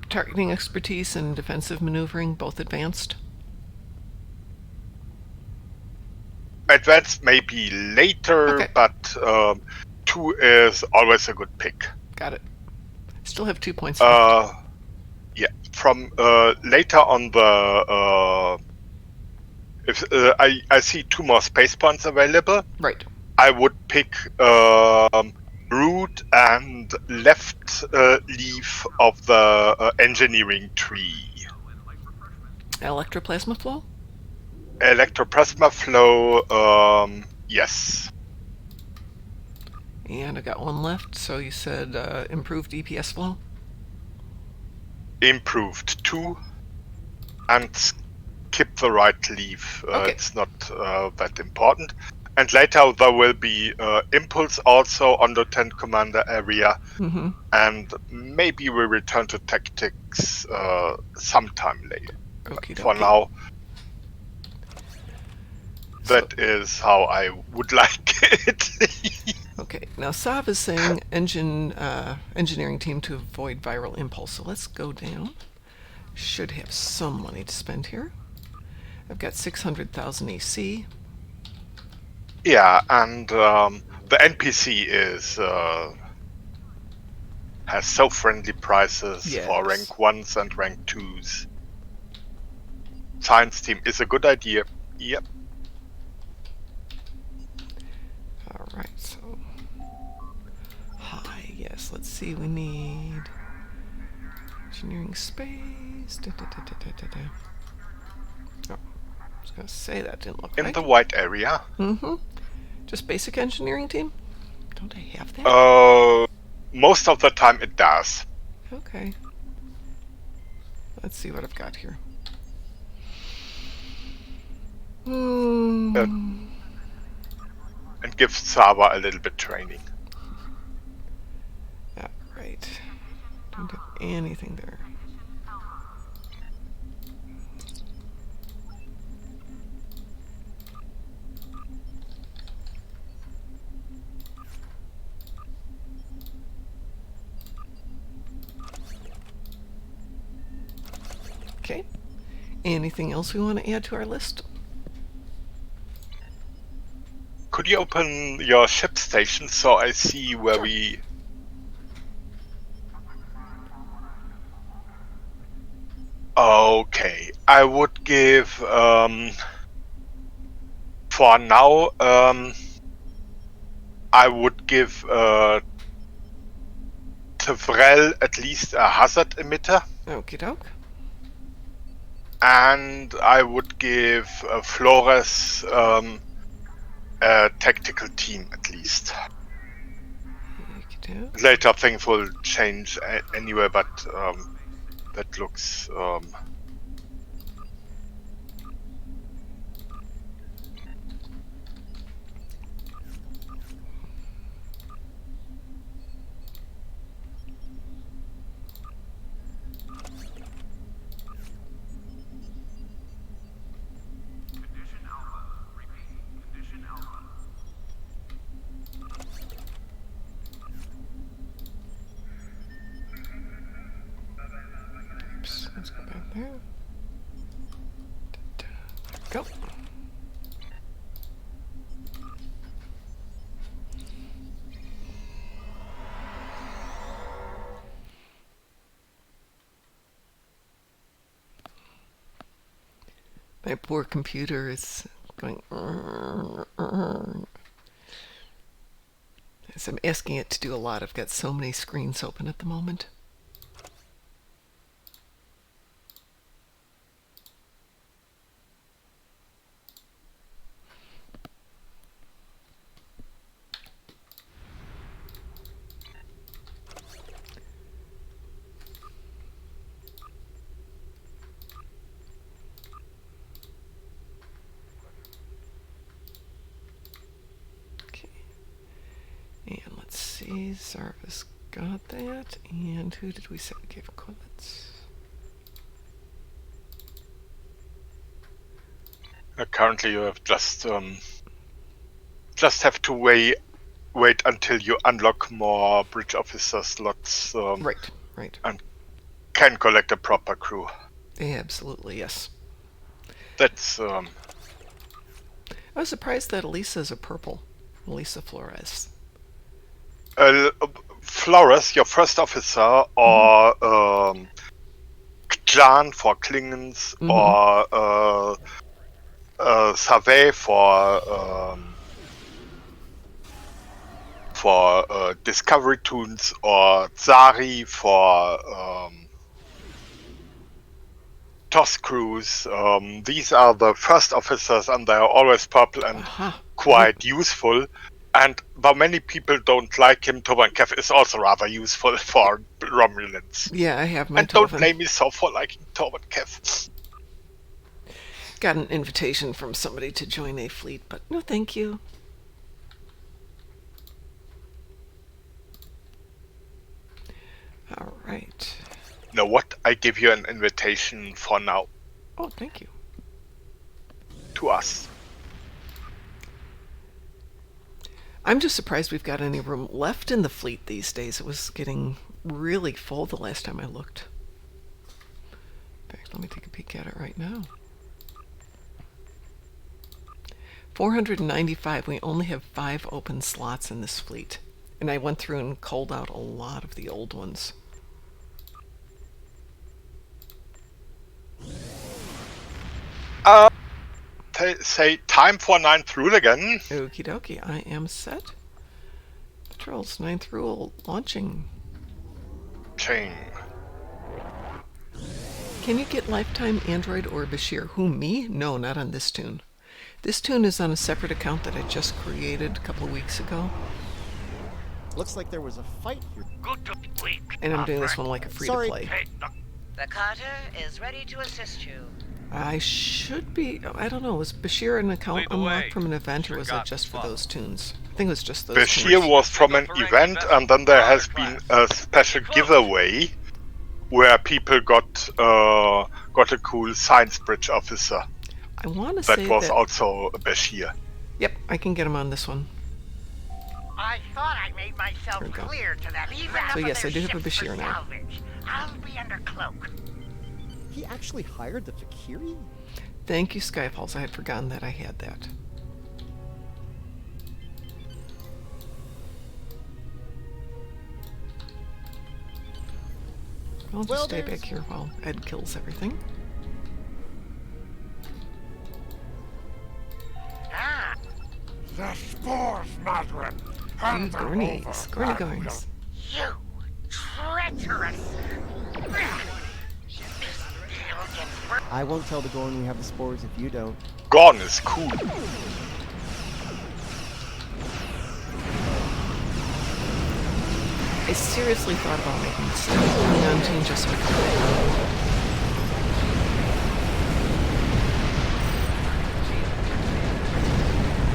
Targeting expertise and defensive maneuvering, both advanced? Advanced maybe later, okay. But 2 is always a good pick. Got it. Still have 2 points left. Yeah, from later on the if I see 2 more space points available. Right. I would pick root and left leaf of the engineering tree. Electroplasma flow? Electroplasma flow, yes. And I got 1 left, so you said improved EPS flow? Improved 2. And skip the right leaf. Okay. It's not that important. And later there will be impulse also on the Lieutenant Commander area. Mm-hmm. And maybe we return to tactics sometime later. Okie For dokie. now, that is how I would like it. Okay, now Sav is saying engineering team to avoid viral impulse. So let's go down. Should have some money to spend here. I've got 600,000 AC. Yeah, and the NPC is has so friendly prices Yes. for rank 1s and rank 2s. Science team is a good idea. Yep. Alright, so high, yes, let's see, we need engineering space. Oh, I was gonna say that didn't look In right. the white area. Mm-hmm. Just basic engineering team? Don't I have that? Most of the time it does. Okay. Let's see what I've got here. And give Sava a little bit training. Yeah, right. Don't have anything there. Okay. Anything else we want to add to our list? Could you open your ship station so I see where Sure. we... Okay, I would give, for now, I would give Tevrel at least a hazard emitter. Okie doke. And I would give Flores a tactical team at least. Later things will change anyway, but that looks... Oops, let's go back there. Go. My poor computer is going. As I'm asking it to do a lot, I've got so many screens open at the moment. And let's see, Zarva's got that. And who did we say we gave equipment? Currently you have just have to wait until you unlock more bridge officer slots. Right. And can collect a proper crew. Absolutely, yes. That's... I was surprised that Elisa's a purple. Elisa Flores. Flores, your first officer, or Jan for Klingons, or Savay for Discovery Toons, or Zari for TOS crews. These are the first officers, and they are always purple and quite useful. But many people don't like him. Tovan Kev is also rather useful for Romulans. Yeah, I have my And don't blame me so for liking Tovan Kev. Got an invitation from somebody to join a fleet, but no thank you. All right. You know what? I give you an invitation for now. Oh, thank you. To us. I'm just surprised we've got any room left in the fleet these days. It was getting really full the last time I looked. In fact, let me take a peek at it right now. 495. We only have 5 open slots in this fleet. And I went through and culled out a lot of the old ones. Say time for 9th rule again. Okie dokie, I am set. Patrols, 9th rule launching. Ching. Can you get lifetime Android or Bashir? Who, me? No, not on this toon. This toon is on a separate account that I just created a couple of weeks ago. Looks like there was a fight here. And I'm doing this one like a free-to-play. The Carter is ready to assist you. I should be... I don't know, was Bashir an account unlocked from an event, or was it just for those tunes? I think it was just those Bashir tunes. was from an event, and then there has been a special giveaway where people got a cool science bridge officer. I want to say that was also Bashir. Yep, I can get him on this one. I thought I made myself clear to them. So yes, I do have a Bashir now. I'll be under cloak. He actually hired the Fakiri? Thank you, Skyfalls. I had forgotten that I had that. I'll just stay back here while Ed kills everything. The spores, Madron! You Gornies. Gornies. You treacherous! This deal gets I won't tell the Gorn we have the spores if you don't. Gorn is cool. I seriously thought about making still neon changes so I could play.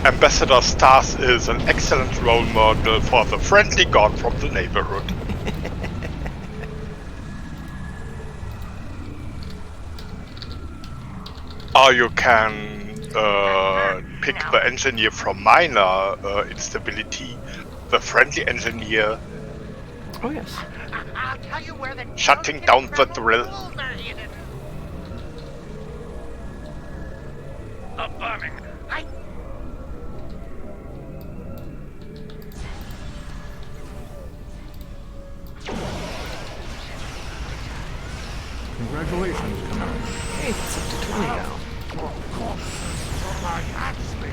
Ambassador Stars is an excellent role model for the friendly Gorn from the neighborhood. Or you can pick the engineer from minor instability, the friendly engineer. Oh yes. I'll tell you where the Shutting down the drill. Affirming. Congratulations, Commander. Hey, it's up to 20 now. More corpses for my hatchling.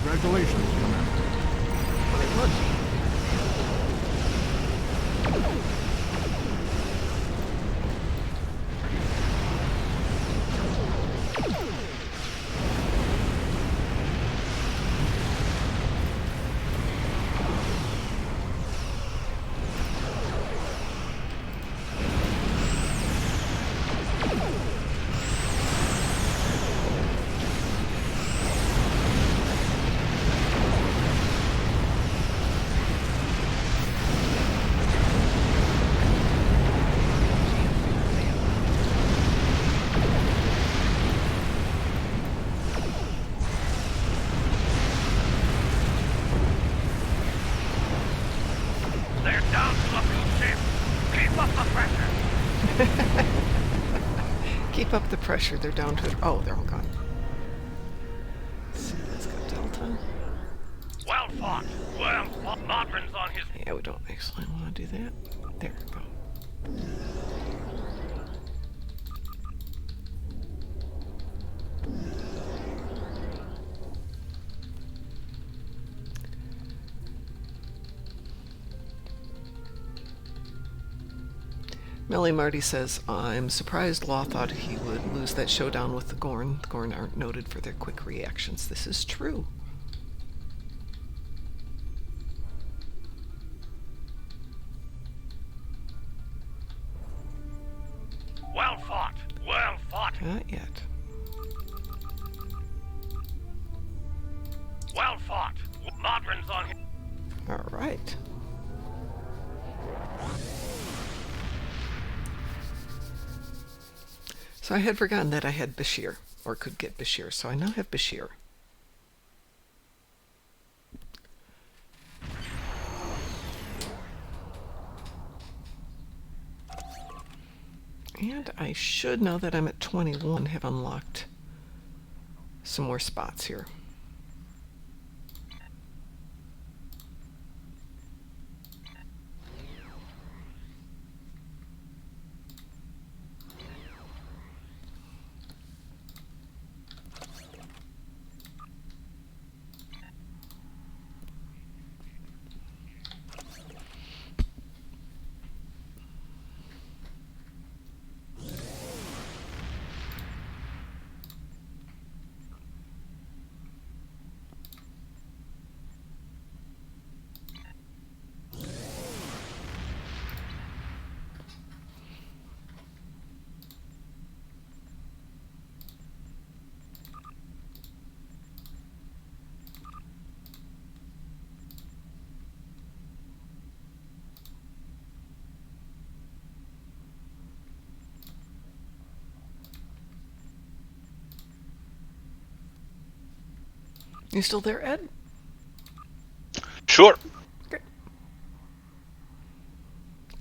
Congratulations, Commander. They're down to a few ships. Keep up the pressure. Keep up the pressure. They're down to it. Oh, they're all gone. Let's see, that's got Delta. Well fought. Well fought. Modron's on his... Yeah, we don't actually want to do that. There we go. Melly Marty says, I'm surprised Law thought he would lose that showdown with the Gorn. The Gorn aren't noted for their quick reactions. This is true. Well fought. Well fought. Not yet. Well fought. Modron's on his... All right. So I had forgotten that I had Bashir, or could get Bashir, so I now have Bashir. And I should, now that I'm at 21, have unlocked some more spots here. You still there, Ed? Sure. Great.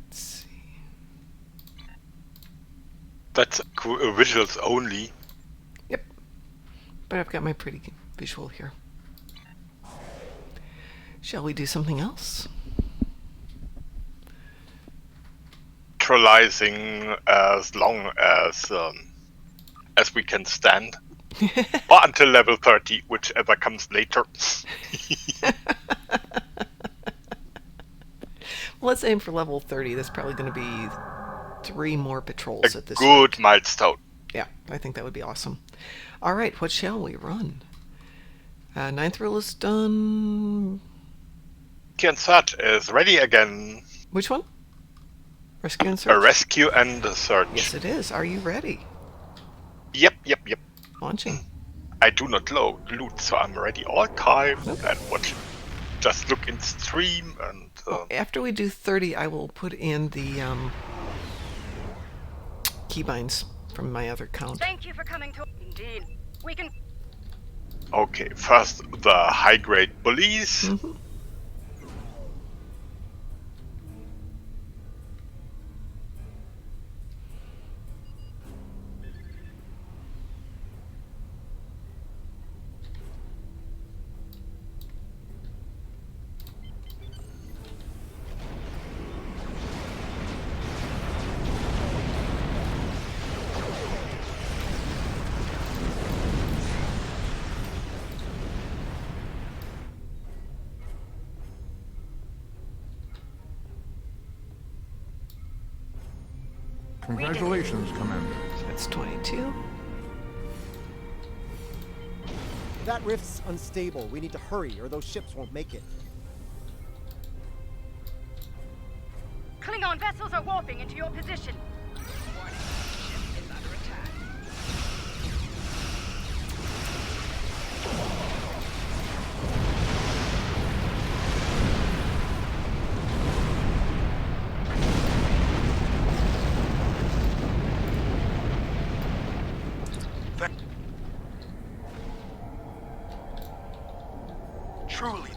Let's see. That's visuals only. Yep. But I've got my pretty visual here. Shall we do something else? Neutralizing as long as we can stand. Or until level 30, whichever comes later. Well, let's aim for level 30. That's probably going to be 3 more patrols at this Good rate. milestone. Yeah, I think that would be awesome. All right, what shall we run? 9th rule is done. Rescue and search is ready again. Which one? Rescue and search? A rescue and a search. Yes, it is. Are you ready? Yep. Launching. I do not loot, so I'm ready all time. Okay. And watch. Just look in stream and... Well, after we do 30, I will put in the keybinds from my other count. Thank you for coming to... Indeed. We can... Okay, first the high-grade bullies. Mm-hmm. Congratulations, Commander. That's 22. That rift's unstable. We need to hurry, or those ships won't make it. Klingon vessels are warping into your position. Truly.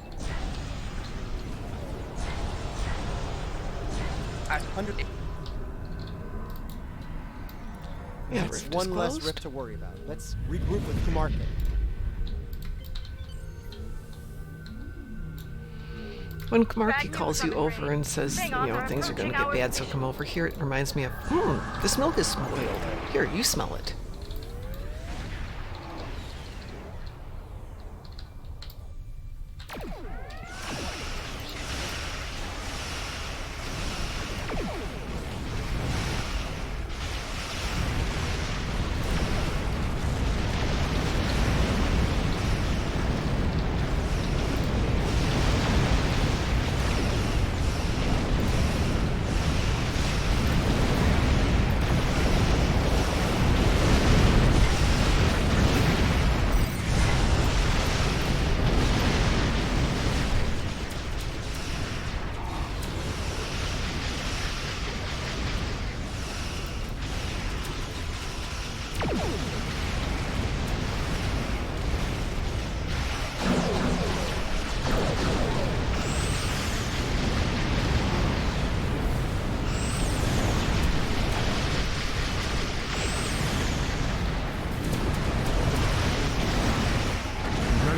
Yeah, That's rift one is less closed. rift to worry about. Let's regroup with Kumarka. When Kamarki calls you over and says, you know, things are going to get bad, so come over here, it reminds me of, this milk is spoiled. Here, you smell it.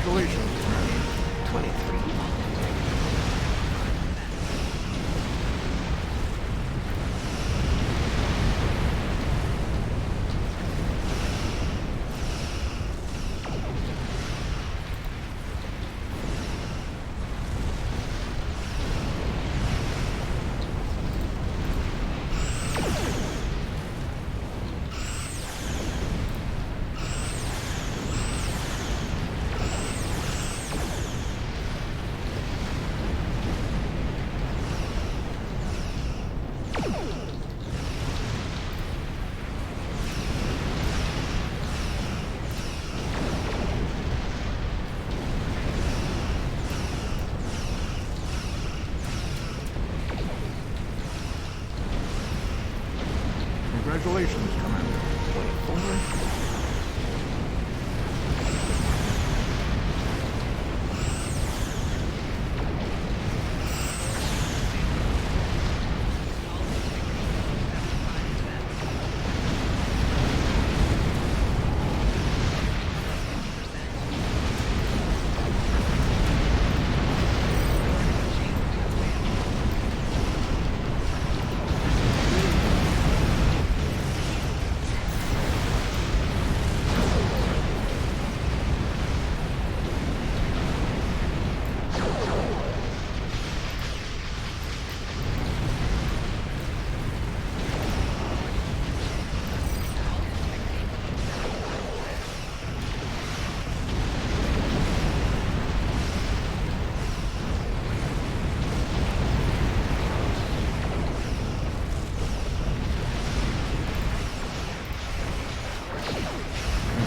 Congratulations, Commander. 23. Congratulations, Commander. 24.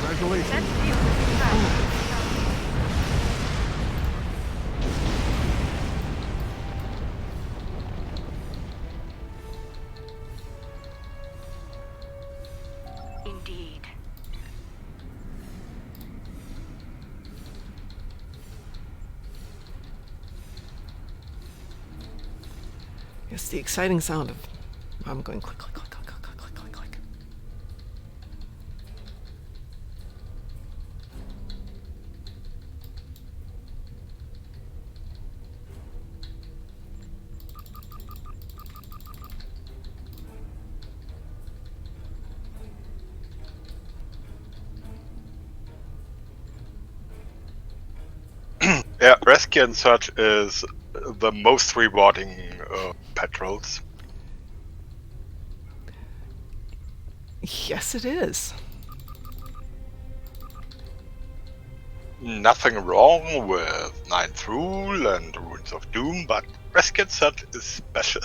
Congratulations. Let's deal with the stragglers. Indeed. It's the exciting sound of I'm going click, click, click, click, click, click, click, click, click. Yeah, rescue and search is the most rewarding patrols. Yes, it is. Nothing wrong with Ninth Rule and Runes of Doom, but rescue and search is special.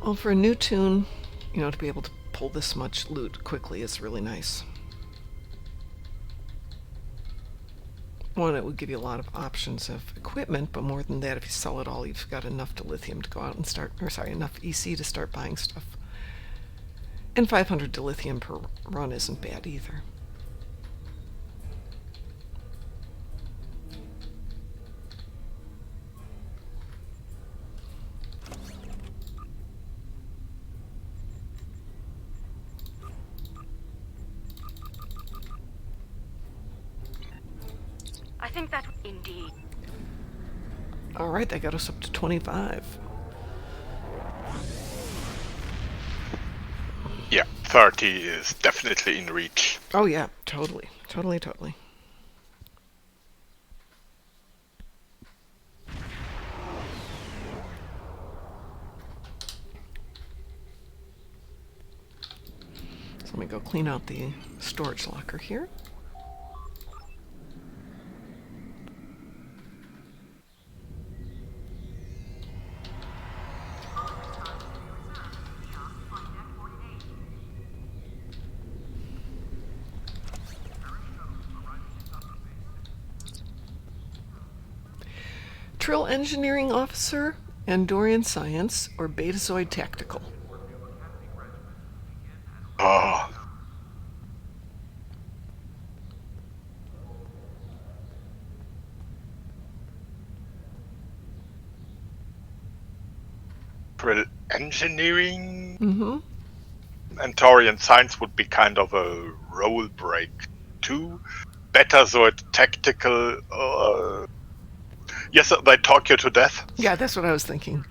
Well, for a new toon, you know, to be able to pull this much loot quickly is really nice. One, it would give you a lot of options of equipment, but more than that, if you sell it all, you've got enough dilithium to go out and start, or sorry, enough EC to start buying stuff. And 500 dilithium per run isn't bad either. I think that indeed. All right, that got us up to 25. Yeah, 30 is definitely in reach. Oh yeah, totally, totally, totally. So let me go clean out the storage locker here. Trill Engineering Officer, Andorian Science, or Betazoid Tactical? Oh. Trill Engineering? Mm-hmm. Antorian Science would be kind of a role break too. Betazoid Tactical. Yes, they talk you to death. Yeah, that's what I was thinking.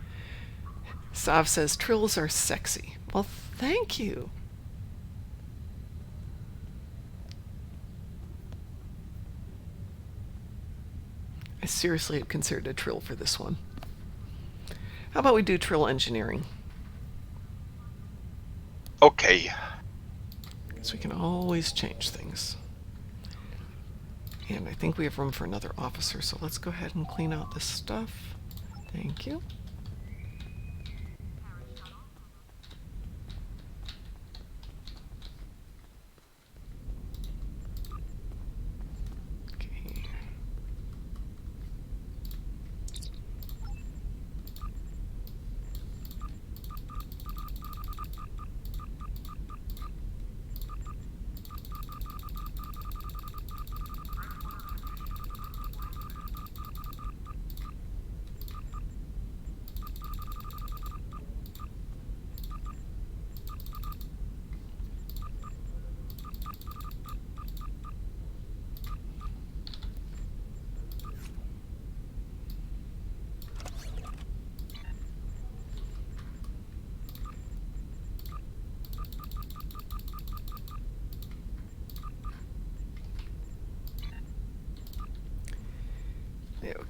Sav says trills are sexy. Well, thank you. I seriously had considered a trill for this one. How about we do trill engineering? Okay. So we can always change things. And I think we have room for another officer, so let's go ahead and clean out this stuff. Thank you. Okay.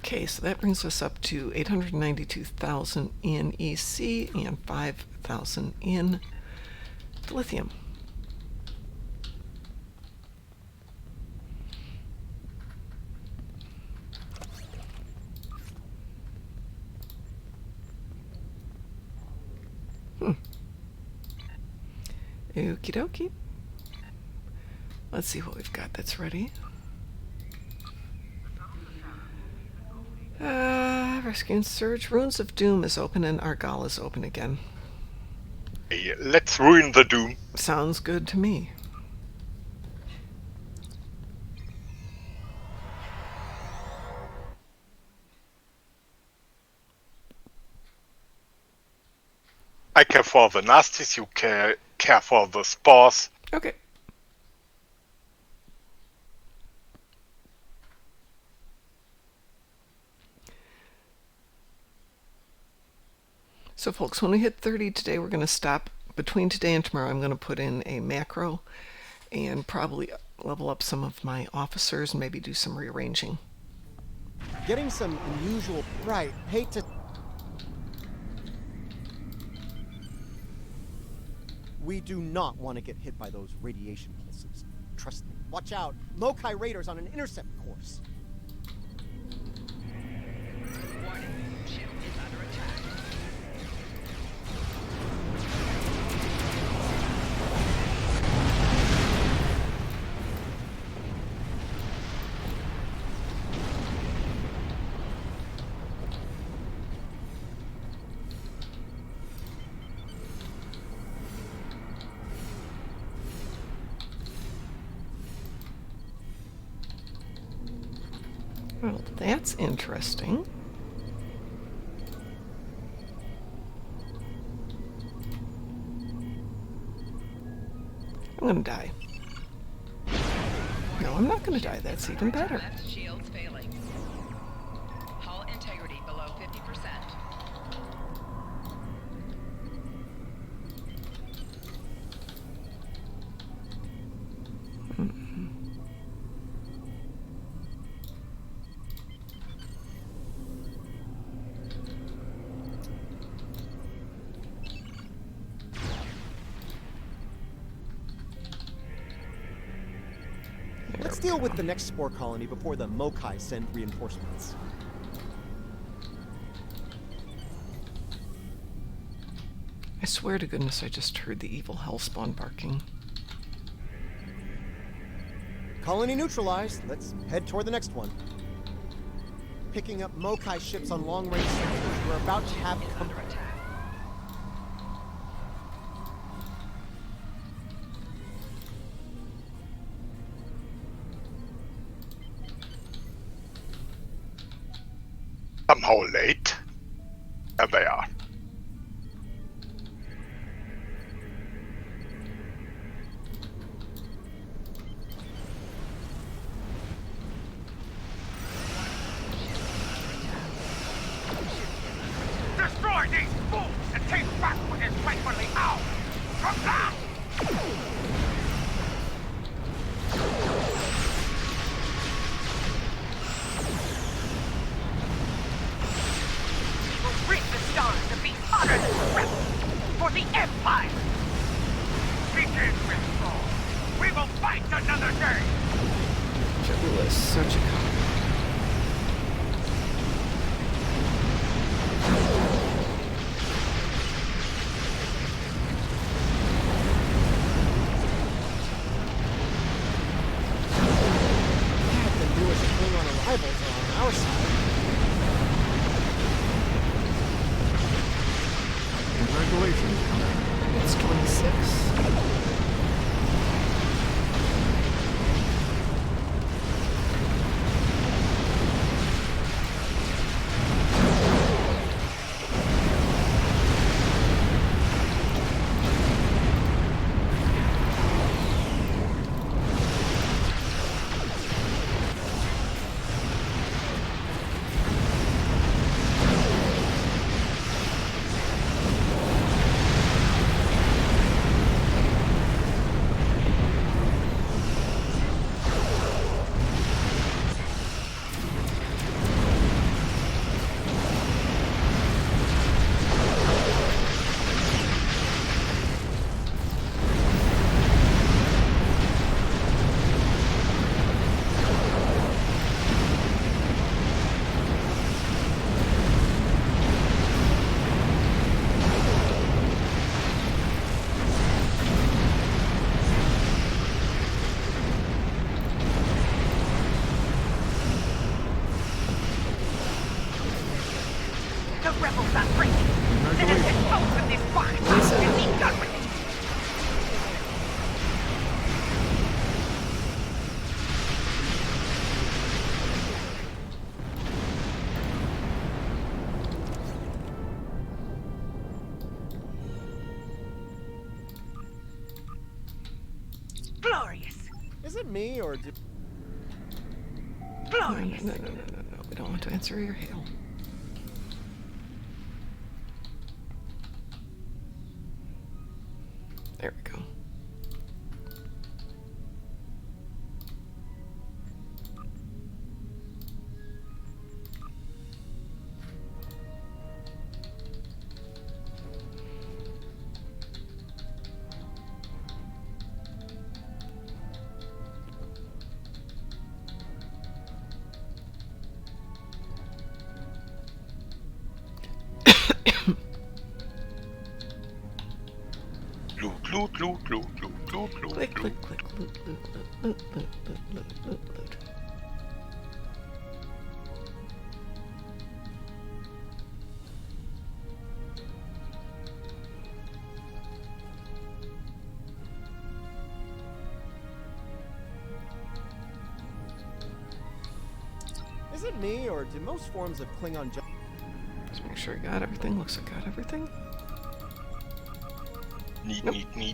Okay, so that brings us up to 892,000 in EC and 5,000 in lithium. Okie dokie. Let's see what we've got that's ready. Rescue and Surge. Ruins of Doom is open and Argal is open again. Hey, let's ruin the Doom. Sounds good to me. I care for the nasties, you care for the spores. Okay. So folks, when we hit 30 today, we're going to stop. Between today and tomorrow, I'm going to put in a macro and probably level up some of my officers and maybe do some rearranging. Getting some unusual... Right, hate to... We do not want to get hit by those radiation pulses. Trust me. Watch out. Mokai Raiders on an intercept course. Warning. Ship is under attack. Well, that's interesting. I'm going to die. No, I'm not going to die. That's even better. Left shields failing. Hull integrity below 50%. Let's deal with the next spore colony before the Mokai send reinforcements. I swear to goodness I just heard the evil hellspawn barking. Colony neutralized. Let's head toward the next one. Picking up Mokai ships on long-range sensors. We're about to have company. Somehow late. There they are. Destroy these fools and take back what is rightfully ours! From that! We'll reach the stars to be honored as rebels for the Empire! Begin with all. We will fight another day! Jabula is such a cop. The newest Klingon arrivals are on our side. Congratulations, Commander. It's 26. rebels are breaking. Let us dispose of this box and be done with it. Glorious. Is it me, or do... Glorious. No. We don't want to answer your hail. There we go. Click, click, click, loot. Is it me, or do most forms of Klingon Just make sure I got everything. Looks like I got everything.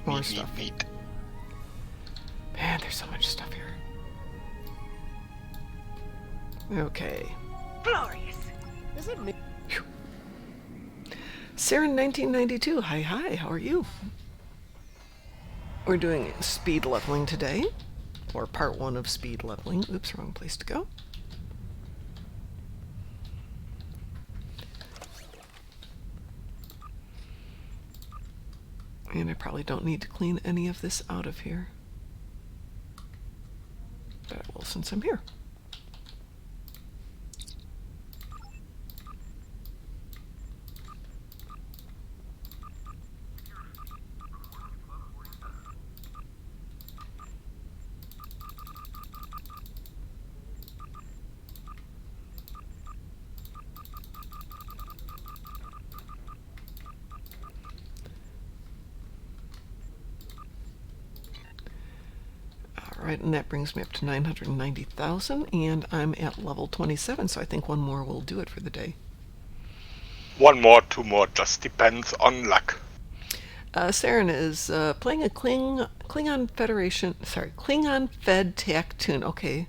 More stuff. Man, there's so much stuff here. Okay. Glorious. Is it me? Saren 1992. Hi, how are you? We're doing speed leveling today, or part 1 of speed leveling. Oops, wrong place to go. And I probably don't need to clean any of this out of here. But I will since I'm here. Alright, and that brings me up to 990,000, and I'm at level 27, so I think one more will do it for the day. 1 more, 2 more, just depends on luck. Saren is playing a Klingon Fed TAC toon. Okay.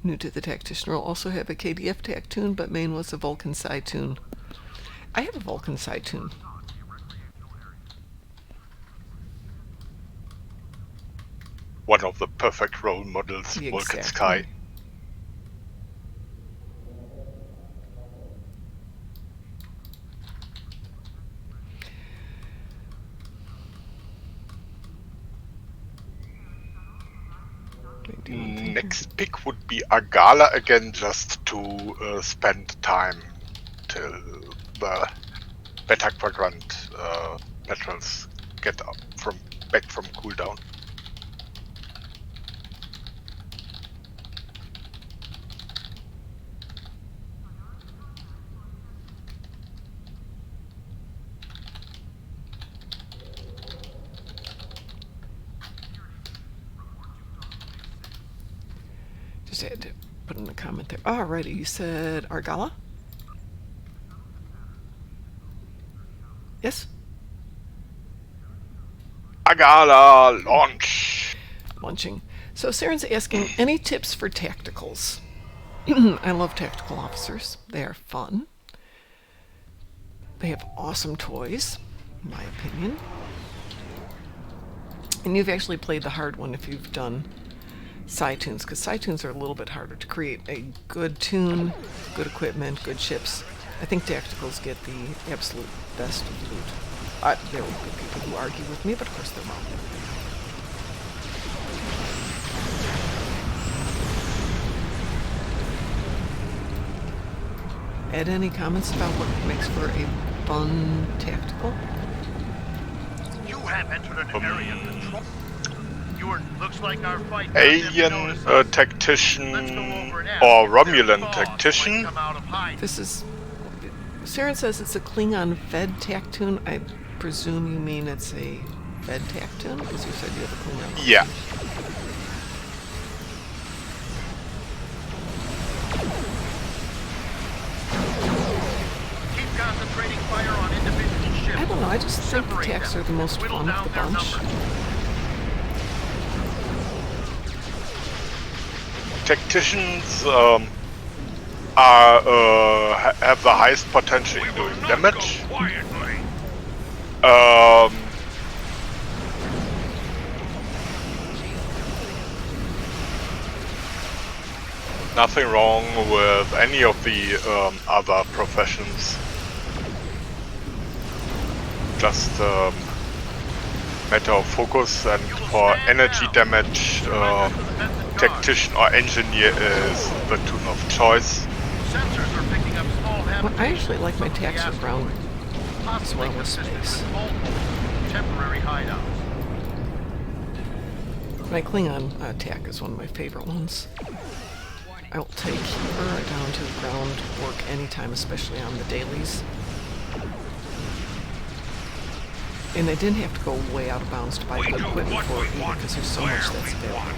New to the tactician role. Also have a KDF TAC toon, but main was a Vulcan Psi toon. I have a Vulcan Psi toon. One of the perfect role models, Exactly. Vulcan Sky. Next pick would be Agala again, just to spend time till the Beta Quadrant patrols get back from cooldown. Just had to put in a comment there. Alrighty, you said Argala? Yes? Agala, launch! Launching. So Saren's asking, any tips for tacticals? I love tactical officers. They are fun. They have awesome toys, in my opinion. And you've actually played the hard one if you've done Psi toons, because Psi toons are a little bit harder to create. A good toon, good equipment, good ships. I think tacticals get the absolute best of loot. There will be people who argue with me, but of course they're wrong. Ed, any comments about what makes for a fun tactical? You have entered an area control. Looks like our fight got them to alien notice us. tactician Let's go over and ask or if their Romulan boss tactician. might come out of hiding. This is... Saren says it's a Klingon-fed tactoon. I presume you mean it's a fed tactoon? Because you said you have a Klingon. Yeah. Keep concentrating fire on individual ships. I don't know, I just think the Separate tacs them. are the most Whittle fun of down the their bunch. numbers. Tacticians have the highest potential in doing damage. Nothing wrong with any of the other professions. Just matter of focus, and for energy damage, tactician or engineer is the toon of choice. Sensors are picking up small Well, I actually like my habitations tacs from the around asteroid, as possibly well as consistent space. with multiple temporary hideouts. My Klingon attack is one of my favorite ones. I will take her down to the ground work anytime, especially on the dailies. And I didn't have to go way out of bounds to buy good equipment for it either, because there's so much that's available.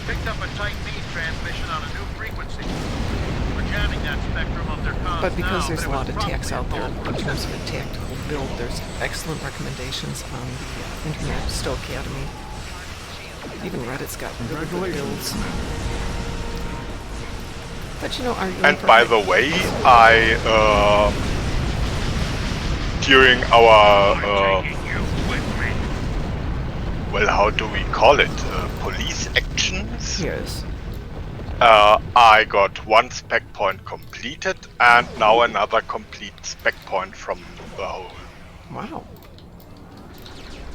Picked up a tight beam transmission on a new frequency. We're jamming that spectrum of their comms But because now, there's a but it lot was of tacs out there probably in terms of a tactical build, there's excellent recommendations on the internet, Stow Academy. Even Reddit's got really good builds. But you know, are you... And by the way, I during our well, how do we call it? Police actions? Yes. I got one spec point completed, and now another complete spec point from the whole. Wow.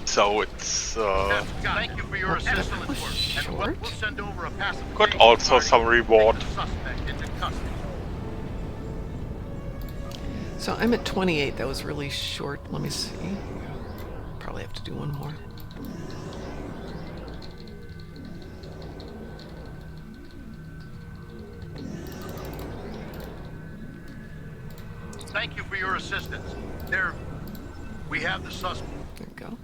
So it's Thank you for your assistance that was work. short. And we'll send over a pacification got also party some to reward. take the suspect into custody. So I'm at 28. That was really short. Let me see. Probably have to do one more. Thank you for your assistance. We have the suspect. There we go.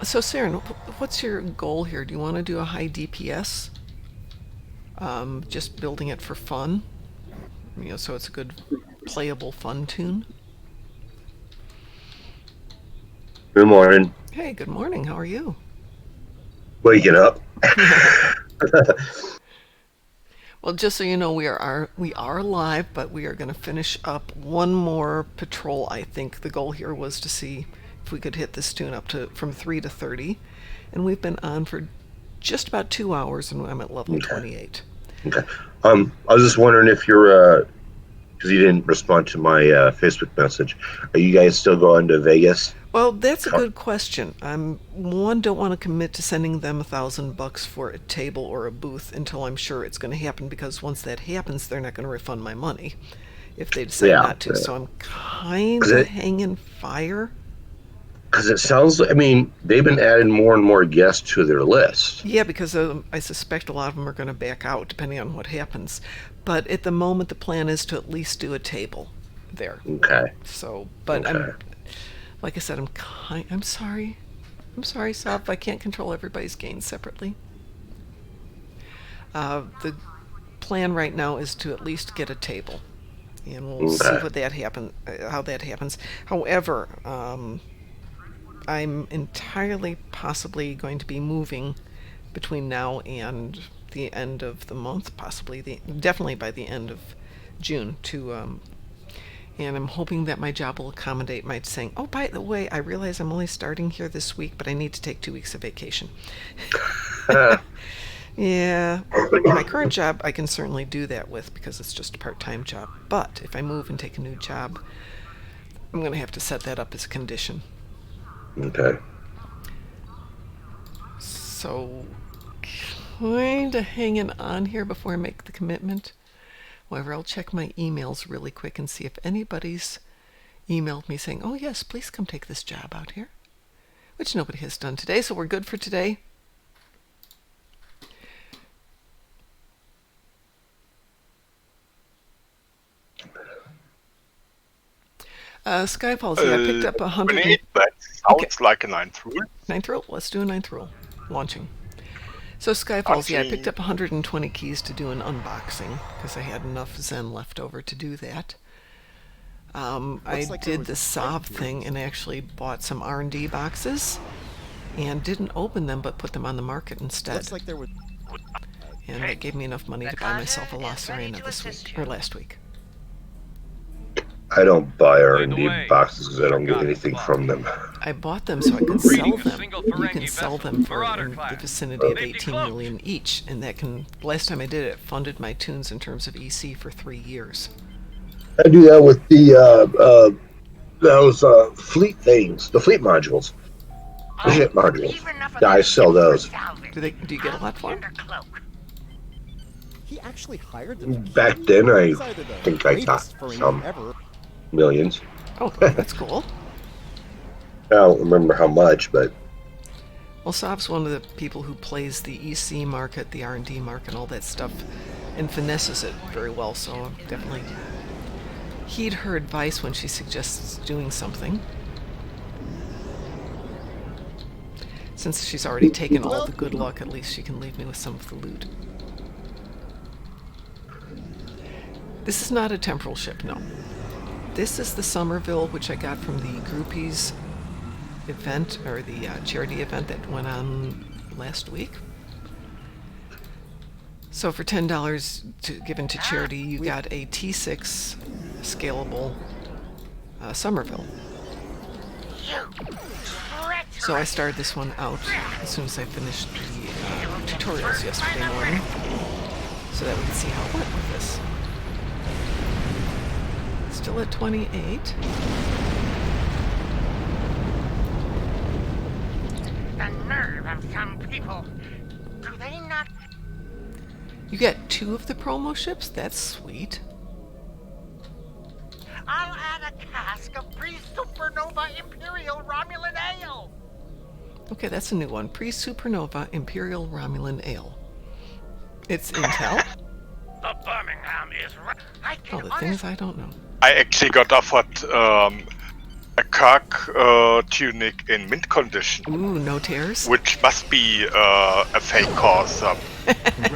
So Saren, what's your goal here? Do you want to do a high DPS? Just building it for fun? You know, so it's a good playable fun toon? Good morning. Hey, good morning. How are you? Waking up. Well, just so you know, we are live, but we are going to finish up one more patrol. I think the goal here was to see if we could hit this tune up to from 3 to 30, and we've been on for just about 2 hours, and I'm at level 28. Okay. I was just wondering if you're, because you didn't respond to my Facebook message. Are you guys still going to Vegas? Well, that's a good question. Don't want to commit to sending them $1,000 for a table or a booth until I'm sure it's going to happen, because once that happens, they're not going to refund my money if they decide not to. So I'm kind of hanging fire. Because it sounds, I mean, they've been adding more and more guests to their list. Yeah, because I suspect a lot of them are going to back out depending on what happens. But at the moment, the plan is to at least do a table there. Okay. So, but okay. Like I said, I'm sorry. I'm sorry, Sav. I can't control everybody's gains separately. The plan right now is to at least get a table, and we'll see what how that happens. However, I'm entirely possibly going to be moving between now and the end of the month, definitely by the end of June to. And I'm hoping that my job will accommodate my saying, oh, by the way, I realize I'm only starting here this week, but I need to take 2 weeks of vacation. Yeah. My current job, I can certainly do that with because it's just a part-time job. But if I move and take a new job, I'm going to have to set that up as a condition. Okay. So, kind of hanging on here before I make the commitment. However, I'll check my emails really quick and see if anybody's emailed me saying, oh yes, please come take this job out here, which nobody has done today, so we're good for today. Skyfalls, yeah, I picked up 100. That sounds like a ninth rule. Ninth rule? Let's do a ninth rule. Launching. So Skyfalls, yeah, I picked up 120 keys to do an unboxing, because I had enough Zen left over to do that. I did the Sob thing and actually bought some R&D boxes, and didn't open them, but put them on the market instead. Looks like there was... And that gave me enough money to buy myself a La Serena this week, or last week. I don't buy R&D boxes because I don't get anything from them. I bought them so I could sell them. You can sell them for in the vicinity of 18 million each, and that can. Last time I did it, it funded my tunes in terms of EC for 3 years. I do that with the those fleet things, the fleet modules, the ship modules. Yeah, I sell those. Do you get a lot for them? He actually hired them. Back then, I think I got some millions. Oh, that's cool. I don't remember how much, but... Well, Sob's one of the people who plays the EC market, the R&D market, and all that stuff, and finesses it very well, so definitely heed her advice when she suggests doing something. Since she's already taken all the good luck, at least she can leave me with some of the loot. This is not a temporal ship, no. This is the Somerville, which I got from the Groupies event, or the charity event that went on last week. So for $10 given to charity, you got a T6 scalable Somerville. So I started this one out as soon as I finished the tutorials yesterday morning, so that we could see how it went with this. Still at 28. The nerve of some people. Do they not? You get 2 of the promo ships? That's sweet. I'll add a cask of pre-supernova Imperial Romulan Ale. Okay, that's a new one. Pre-supernova Imperial Romulan Ale. It's Intel. The Birmingham is right. Oh, the things I don't know. I actually got offered a Kirk tunic in mint condition. Ooh, no tears? Which must be a fake cause.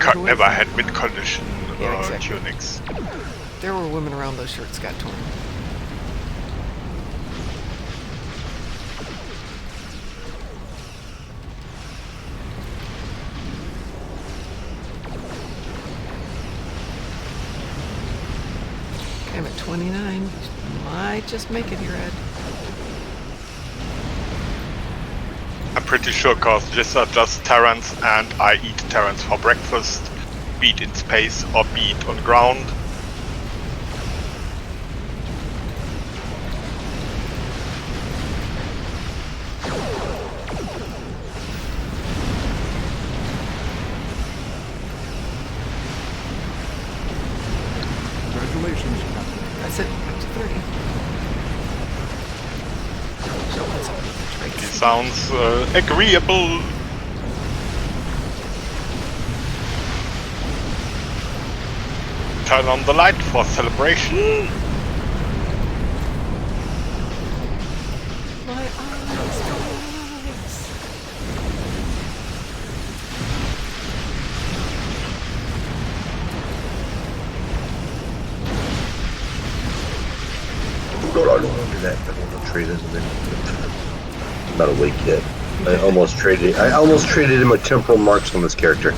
Kirk never had mint condition tunics. There were women around those shirts got torn. I'm at 29. Might just make it here, Ed. I'm pretty sure cause these are just Terrans and I eat Terrans for breakfast, be it in space or be it on ground. Congratulations, Captain. That's it. Up to 30. So what's up with the traits? It sounds agreeable. Turn on the light for celebration. My eyes. No, I don't want to do that. I don't want to trade as a minute. I'm not awake yet. I almost traded him with temporal marks on this character.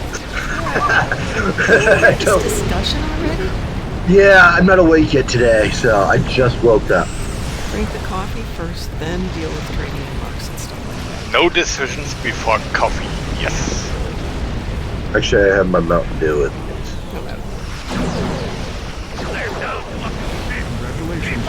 This discussion already? Yeah, I'm not awake yet today, so I just woke up. Drink the coffee first, then deal with trading and marks and stuff like that. No decisions before coffee. Yes. Actually, I have my Mountain Dew with me. No matter. Congratulations.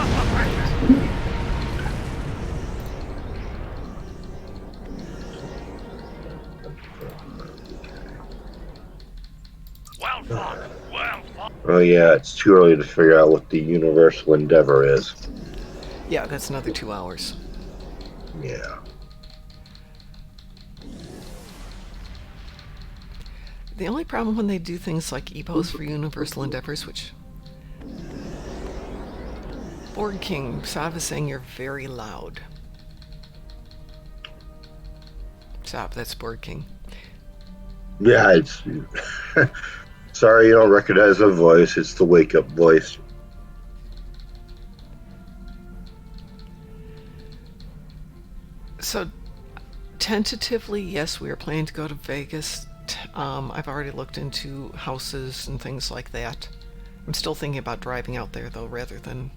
Well fought. Well fought. Oh yeah, it's too early to figure out what the Universal Endeavor is. Yeah, that's another 2 hours. Yeah. The only problem when they do things like EPOs for Universal Endeavors, which... Board King, Sav is saying you're very loud. Sav, that's Board King. Yeah, it's... Sorry you don't recognize the voice. It's the wake-up voice. So, tentatively, yes, we are planning to go to Vegas. I've already looked into houses and things like that. I'm still thinking about driving out there, though, rather than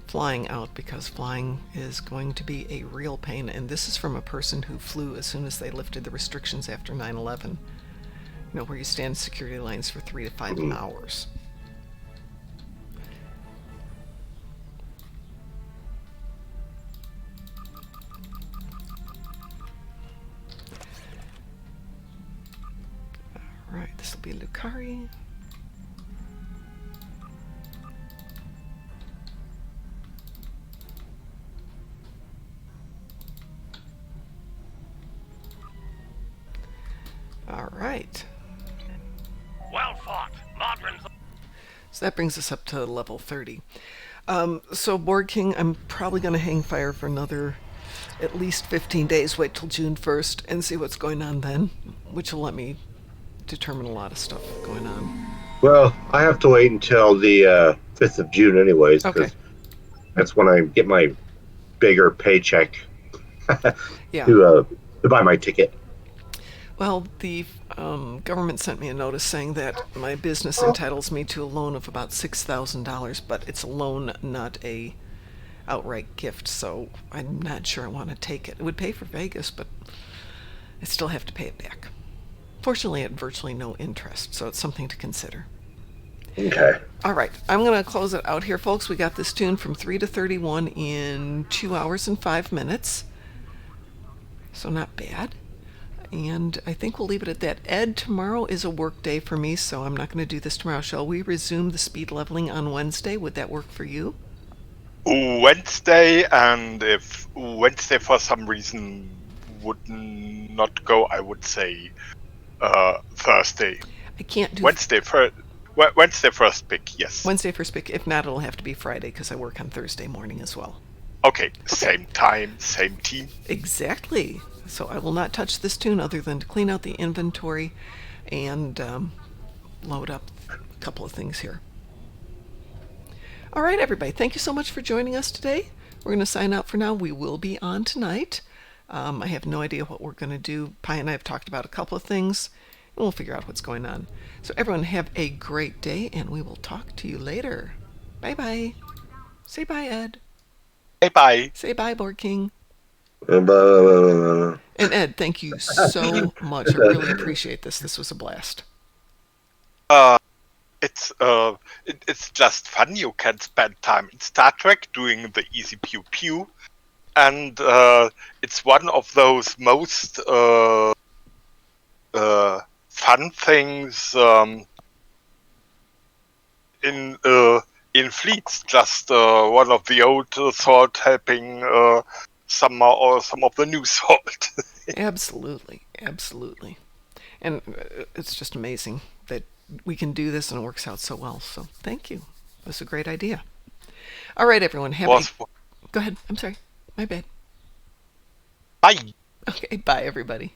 flying out, because flying is going to be a real pain. And this is from a person who flew as soon as they lifted the restrictions after 9/11. You know, where you stand in security lines for 3 to 5 hours. Alright, this will be Lucari. Alright. Well fought. Modrons. So that brings us up to level 30. So Board King, I'm probably going to hang fire for another at least 15 days. Wait till June 1st and see what's going on then, which will let me determine a lot of stuff going on. Well, I have to wait until the 5th of June anyways, because that's when I get my bigger paycheck to buy my ticket. Well, the government sent me a notice saying that my business entitles me to a loan of about $6,000, but it's a loan, not a outright gift, so I'm not sure I want to take it. It would pay for Vegas, but I still have to pay it back. Fortunately, at virtually no interest, so it's something to consider. Okay. All right, I'm going to close it out here, folks. We got this tune from 3 to 31 in 2 hours and 5 minutes, so not bad. And I think we'll leave it at that. Ed, tomorrow is a work day for me, so I'm not going to do this tomorrow. Shall we resume the speed leveling on Wednesday? Would that work for you? Wednesday, and if Wednesday for some reason would not go, I would say Thursday. I can't do Wednesday first pick, yes. Wednesday first pick. If not, it'll have to be Friday because I work on Thursday morning as well. Okay, same time, same team. Exactly. So I will not touch this tune other than to clean out the inventory and load up a couple of things here. All right, everybody. Thank you so much for joining us today. We're going to sign out for now. We will be on tonight. I have no idea what we're going to do. Pi and I have talked about a couple of things, and we'll figure out what's going on. So everyone have a great day, and we will talk to you later. Bye-bye. Say bye, Ed. Bye-bye. Say bye, Board King. Bye. And Ed, thank you so much. I really appreciate this. This was a blast. It's just fun. You can spend time in Star Trek doing the easy pew pew, and it's one of those most fun things in fleets. Just one of the old salt helping some of the new salt. Absolutely. And it's just amazing that we can do this and it works out so well. So thank you. That's a great idea. All right, everyone. Go ahead. I'm sorry. My bad. Bye. Okay. Bye, everybody.